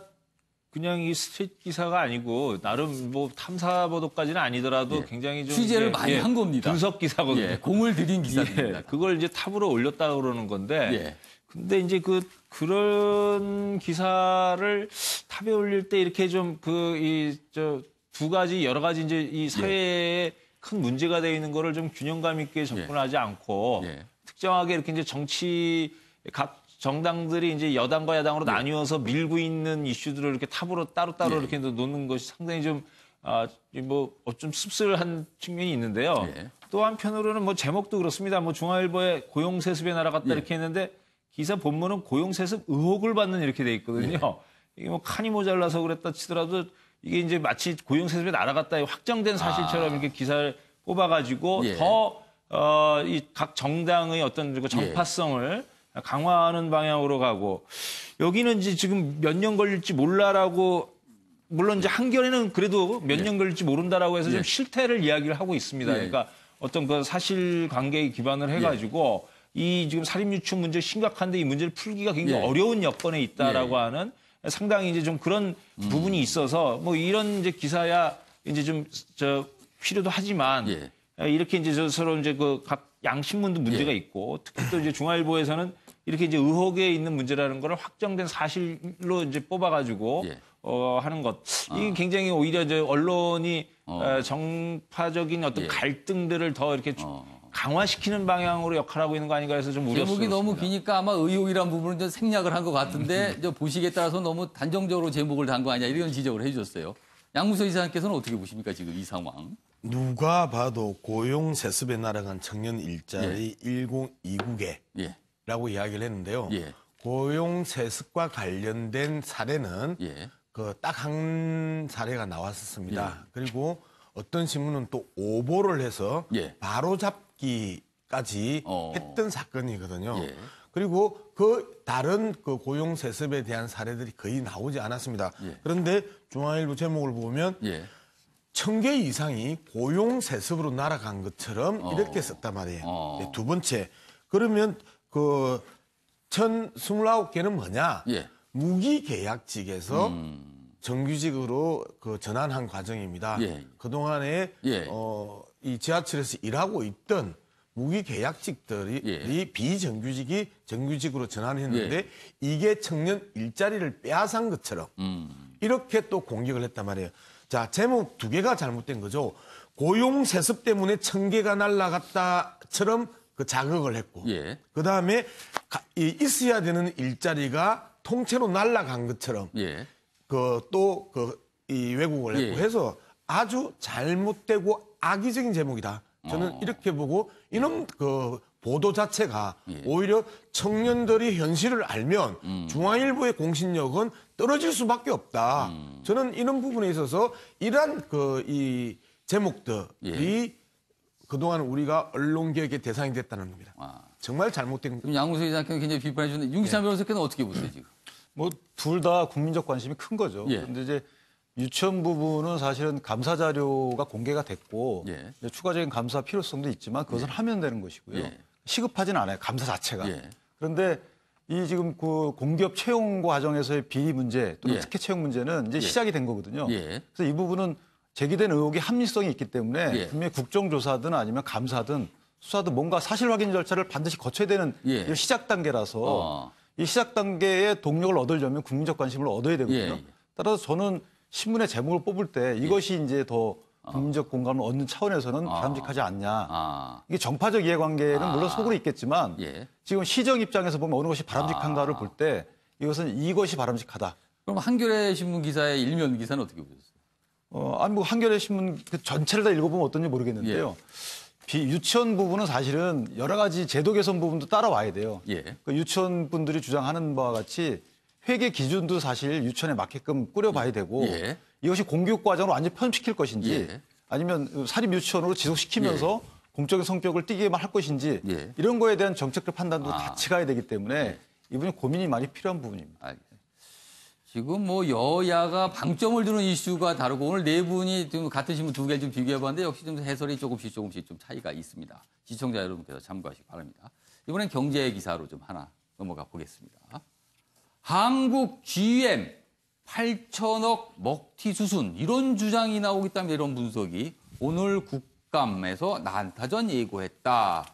Speaker 3: 그냥 이 스트레이트 기사가 아니고 나름 뭐 탐사 보도까지는 아니더라도 굉장히 좀
Speaker 1: 취재를 많이 한 겁니다.
Speaker 3: 분석 기사거든요.
Speaker 1: 공을 들인 기사입니다.
Speaker 3: 그걸 이제 탑으로 올렸다고 그러는 건데 근데 이제 그런 기사를 탑에 올릴 때 이렇게 좀 두 가지 여러 가지 이제 이 사회에 큰 문제가 되어 있는 거를 좀 균형감 있게 접근하지 않고 특정하게 이렇게 이제 각 정당들이 이제 여당과 야당으로 나뉘어서 밀고 있는 이슈들을 이렇게 탑으로 따로따로 이렇게 놓는 것이 상당히 좀 좀 씁쓸한 측면이 있는데요. 또 한편으로는 뭐 제목도 그렇습니다. 뭐 중앙일보에 고용세습에 날아갔다 이렇게 했는데 기사 본문은 고용세습 의혹을 받는 이렇게 돼 있거든요. 이게 뭐 칸이 모자라서 그랬다 치더라도 이게 이제 마치 고용세습에 날아갔다 확정된 사실처럼 이렇게 기사를 뽑아가지고 더 이 각 정당의 어떤 정파성을 강화하는 방향으로 가고 여기는 이제 지금 몇 년 걸릴지 몰라라고 물론 이제 한겨레는 그래도 몇 년 걸릴지 모른다라고 해서 좀 실태를 이야기를 하고 있습니다. 그러니까 어떤 그 사실관계에 기반을 해가지고 이 지금 살인유치원 문제 심각한데 이 문제를 풀기가 굉장히 어려운 여건에 있다라고 하는 상당히 이제 좀 그런 부분이 있어서 뭐 이런 이제 기사야 이제 좀 필요도 하지만 이렇게 이제 서로 이제 그 각 양 신문도 문제가 있고 특히 또 이제 중앙일보에서는 이렇게 이제 의혹에 있는 문제라는 걸 확정된 사실로 이제 뽑아가지고 하는 것. 이게 굉장히 오히려 이제 언론이 정파적인 어떤 갈등들을 더 이렇게 강화시키는 방향으로 역할하고 있는 거 아닌가 해서 좀 우려스럽습니다.
Speaker 1: 제목이 너무 기니까 아마 의혹이란 부분은 좀 생략을 한 것 같은데 보시기에 따라서 너무 단정적으로 제목을 단 거 아니냐 이런 지적을 해주셨어요. 양무서 이사님께서는 어떻게 보십니까 지금 이 상황?
Speaker 5: 누가 봐도 고용세습에 날아간 청년 일자리 1029개라고 이야기를 했는데요. 고용세습과 관련된 사례는 딱 한 사례가 나왔었습니다. 그리고 어떤 신문은 또 오보를 해서 바로잡기까지 했던 사건이거든요. 그리고 다른 고용세습에 대한 사례들이 거의 나오지 않았습니다. 그런데 중앙일보 제목을 보면 1,000개 이상이 고용세습으로 날아간 것처럼 이렇게 썼단 말이에요. 두 번째, 그러면 1029개는 뭐냐?
Speaker 1: 예.
Speaker 5: 무기계약직에서 정규직으로 그 전환한 과정입니다.
Speaker 1: 예.
Speaker 5: 그동안에
Speaker 1: 예.
Speaker 5: 이 지하철에서 일하고 있던 무기계약직들이
Speaker 1: 예.
Speaker 5: 비정규직이 정규직으로 전환했는데
Speaker 1: 예.
Speaker 5: 이게 청년 일자리를 빼앗은 것처럼 이렇게 또 공격을 했단 말이에요. 자, 제목 두 개가 잘못된 거죠. 고용 세습 때문에 1000개가 날아갔다처럼 그 자극을 했고
Speaker 1: 예.
Speaker 5: 그다음에 있어야 되는 일자리가 통째로 날아간 것처럼
Speaker 1: 예.
Speaker 5: 이 왜곡을 했고
Speaker 1: 예.
Speaker 5: 해서 아주 잘못되고 악의적인 제목이다. 저는 이렇게 보고 이런 그 보도 자체가 오히려 청년들이 현실을 알면 중앙일보의 공신력은 떨어질 수밖에 없다. 저는 이런 부분에 있어서 이러한 이 제목들이 그동안 우리가 언론개혁의 대상이 됐다는 겁니다. 정말 잘못된 겁니다.
Speaker 1: 그럼 양무석 기자께는 굉장히 비판해 주는데 윤기찬 변호사께는 어떻게 보세요 지금?
Speaker 6: 뭐 둘 다 국민적 관심이 큰 거죠.
Speaker 1: 예.
Speaker 6: 그런데 이제 유치원 부분은 사실은 감사 자료가 공개가 됐고
Speaker 1: 예.
Speaker 6: 이제 추가적인 감사 필요성도 있지만 그것은 하면 되는 것이고요.
Speaker 1: 예.
Speaker 6: 시급하지는 않아요. 감사 자체가.
Speaker 1: 예.
Speaker 6: 그런데 이 지금 그 공기업 채용 과정에서의 비리 문제 또는
Speaker 1: 예.
Speaker 6: 특혜 채용 문제는 이제 시작이 된 거거든요.
Speaker 1: 예.
Speaker 6: 그래서 이 부분은 제기된 의혹이 합리성이 있기 때문에
Speaker 1: 예.
Speaker 6: 분명히 국정조사든 아니면 감사든 수사든 뭔가 사실 확인 절차를 반드시 거쳐야 되는
Speaker 1: 예.
Speaker 6: 시작 단계라서 이 시작 단계의 동력을 얻으려면 국민적 관심을 얻어야 되거든요.
Speaker 1: 예.
Speaker 6: 따라서 저는 신문의 제목을 뽑을 때 이것이 이제 더 국민적 공감을 얻는 차원에서는 바람직하지 않냐. 이게 정파적 이해관계는 물론 속으로 있겠지만
Speaker 1: 예.
Speaker 6: 지금 시정 입장에서 보면 어느 것이 바람직한가를 볼 때 이것은 이것이 바람직하다.
Speaker 1: 그럼 한겨레 신문 기사의 일면 기사는 어떻게 보셨어요?
Speaker 6: 아니 뭐 한겨레 신문 그 전체를 다 읽어보면 어떤지 모르겠는데요. 유치원 부분은 사실은 여러 가지 제도 개선 부분도 따라와야 돼요.
Speaker 1: 예.
Speaker 6: 그 유치원 분들이 주장하는 바와 같이 회계 기준도 사실 유치원에 맞게끔 꾸려봐야 되고
Speaker 1: 예.
Speaker 6: 이것이 공교육 과정으로 완전히 편입시킬 것인지
Speaker 1: 예.
Speaker 6: 아니면 사립 유치원으로 지속시키면서 공적인 성격을 띠게만 할 것인지
Speaker 1: 예.
Speaker 6: 이런 거에 대한 정책적 판단도 같이 가야 되기 때문에 이분이 고민이 많이 필요한 부분입니다.
Speaker 1: 알겠습니다. 지금 뭐 여야가 방점을 두는 이슈가 다르고 오늘 네 분이 좀 같은 신문 두 개를 좀 비교해봤는데 역시 좀 해설이 조금씩 좀 차이가 있습니다. 시청자 여러분께서 참고하시기 바랍니다. 이번엔 경제 기사로 좀 하나 넘어가 보겠습니다. 한국 GM 8천억 먹튀 수순 이런 주장이 나오고 있다면 이런 분석이 오늘 국감에서 난타전 예고했다.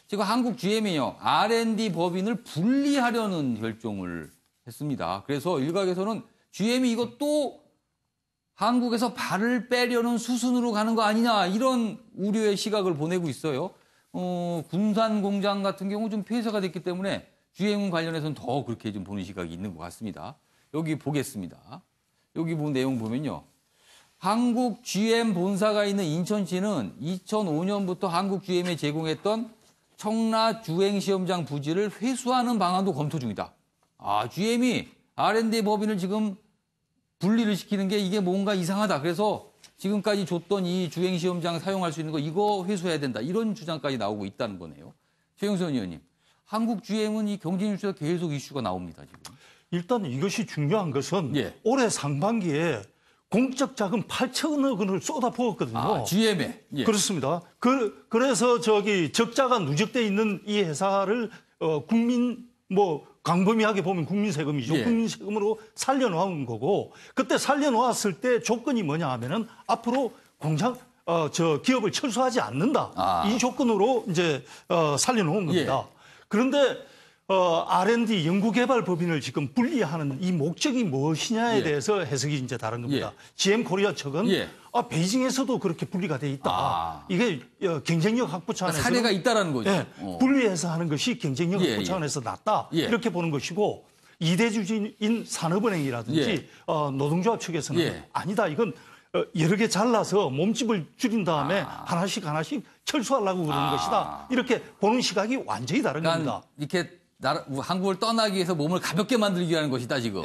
Speaker 1: 지금 한국 GM이요 R&D 법인을 분리하려는 결정을 했습니다. 그래서 일각에서는 GM이 이것도 한국에서 발을 빼려는 수순으로 가는 거 아니냐 이런 우려의 시각을 보내고 있어요. 군산 공장 같은 경우 좀 폐쇄가 됐기 때문에 GM 관련해서는 더 그렇게 좀 보는 시각이 있는 것 같습니다. 여기 보겠습니다. 여기 내용 보면요. 한국 GM 본사가 있는 인천시는 2005년부터 한국 GM에 제공했던 청라 주행시험장 부지를 회수하는 방안도 검토 중이다. GM이 R&D 법인을 지금 분리를 시키는 게 이게 뭔가 이상하다. 그래서 지금까지 줬던 이 주행시험장 사용할 수 있는 거 이거 회수해야 된다. 이런 주장까지 나오고 있다는 거네요. 최영선 의원님, 한국 GM은 이 경제뉴스에서 계속 이슈가 나옵니다. 지금.
Speaker 2: 일단 이것이 중요한 것은 올해 상반기에 공적 자금 8천억 원을 쏟아부었거든요.
Speaker 1: GM에. 예.
Speaker 2: 그렇습니다. 그래서 적자가 누적돼 있는 이 회사를 광범위하게 보면 국민 세금이죠.
Speaker 1: 예.
Speaker 2: 국민 세금으로 살려놓은 거고 그때 살려놓았을 때 조건이 뭐냐 하면은 앞으로 기업을 철수하지 않는다. 이 조건으로 이제 살려놓은 겁니다.
Speaker 1: 예.
Speaker 2: 그런데 R&D 연구개발 법인을 지금 분리하는 이 목적이 무엇이냐에 대해서 해석이 이제 다른 겁니다. GM 코리아 측은 베이징에서도 그렇게 분리가 돼 있다. 이게 경쟁력 확보 차원에서
Speaker 1: 사례가 있다라는 거죠.
Speaker 2: 분리해서 하는 것이 경쟁력 확보 차원에서 낫다. 이렇게 보는 것이고 이대주주인 산업은행이라든지 노동조합 측에서는 아니다. 이건 여러 개 잘라서 몸집을 줄인 다음에 하나씩 철수하려고 그러는 것이다. 이렇게 보는 시각이 완전히 다른 겁니다.
Speaker 1: 이렇게 한국을 떠나기 위해서 몸을 가볍게 만들기 위한 것이다, 지금.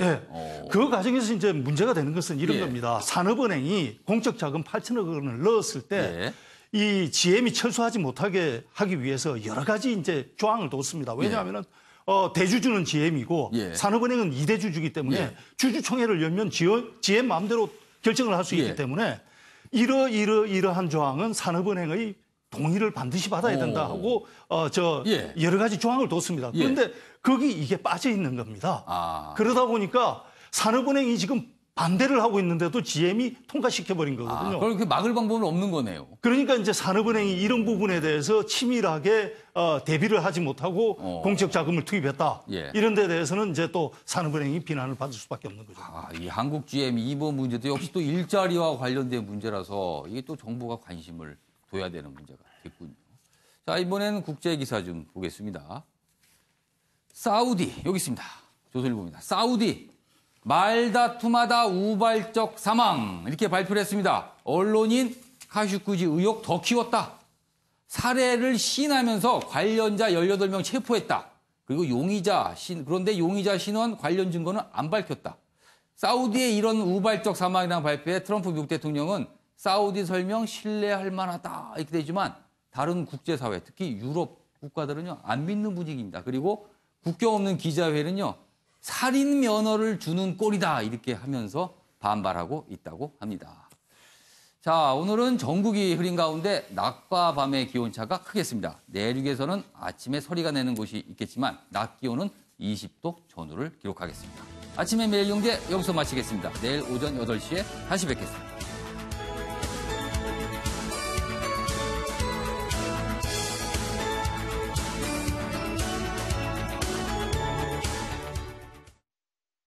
Speaker 2: 그 과정에서 이제 문제가 되는 것은 이런 겁니다. 산업은행이 공적 자금 8천억 원을 넣었을 때 이 GM이 철수하지 못하게 하기 위해서 여러 가지 이제 조항을 뒀습니다. 왜냐하면은 대주주는 GM이고 산업은행은 이대주주이기 때문에 주주총회를 열면 GM 마음대로 결정을 할 수 있기 때문에 이러한 조항은 산업은행의 동의를 반드시 받아야 된다 하고 여러 가지 조항을 뒀습니다. 그런데 거기 이게 빠져 있는 겁니다. 그러다 보니까 산업은행이 지금 반대를 하고 있는데도 GM이 통과시켜버린 거거든요.
Speaker 1: 그렇게 막을 방법은 없는 거네요.
Speaker 2: 그러니까 이제 산업은행이 이런 부분에 대해서 치밀하게 대비를 하지 못하고 공적 자금을 투입했다. 이런 데 대해서는 이제 또 산업은행이 비난을 받을 수밖에 없는 거죠.
Speaker 1: 이 한국 GM 이번 문제도 역시 또 일자리와 관련된 문제라서 이게 또 정부가 관심을 둬야 되는 문제가 됐군요. 자, 이번에는 국제 기사 좀 보겠습니다. 사우디, 여기 있습니다. 조선일보입니다. 사우디. 말다툼하다 우발적 사망 이렇게 발표를 했습니다. 언론인 카슈쿠지 의혹 더 키웠다. 살해를 시인하면서 관련자 18명 체포했다. 그리고 그런데 용의자 신원 관련 증거는 안 밝혔다. 사우디의 이런 우발적 사망이라는 발표에 트럼프 미국 대통령은 사우디 설명 신뢰할 만하다 이렇게 되지만 다른 국제사회 특히 유럽 국가들은요 안 믿는 분위기입니다. 그리고 국경 없는 기자회는요 살인 면허를 주는 꼴이다 이렇게 하면서 반발하고 있다고 합니다. 자, 오늘은 전국이 흐린 가운데 낮과 밤의 기온차가 크겠습니다. 내륙에서는 아침에 서리가 내는 곳이 있겠지만 낮 기온은 20도 전후를 기록하겠습니다. 아침의 매일 경제 여기서 마치겠습니다. 내일 오전 8시에 다시 뵙겠습니다.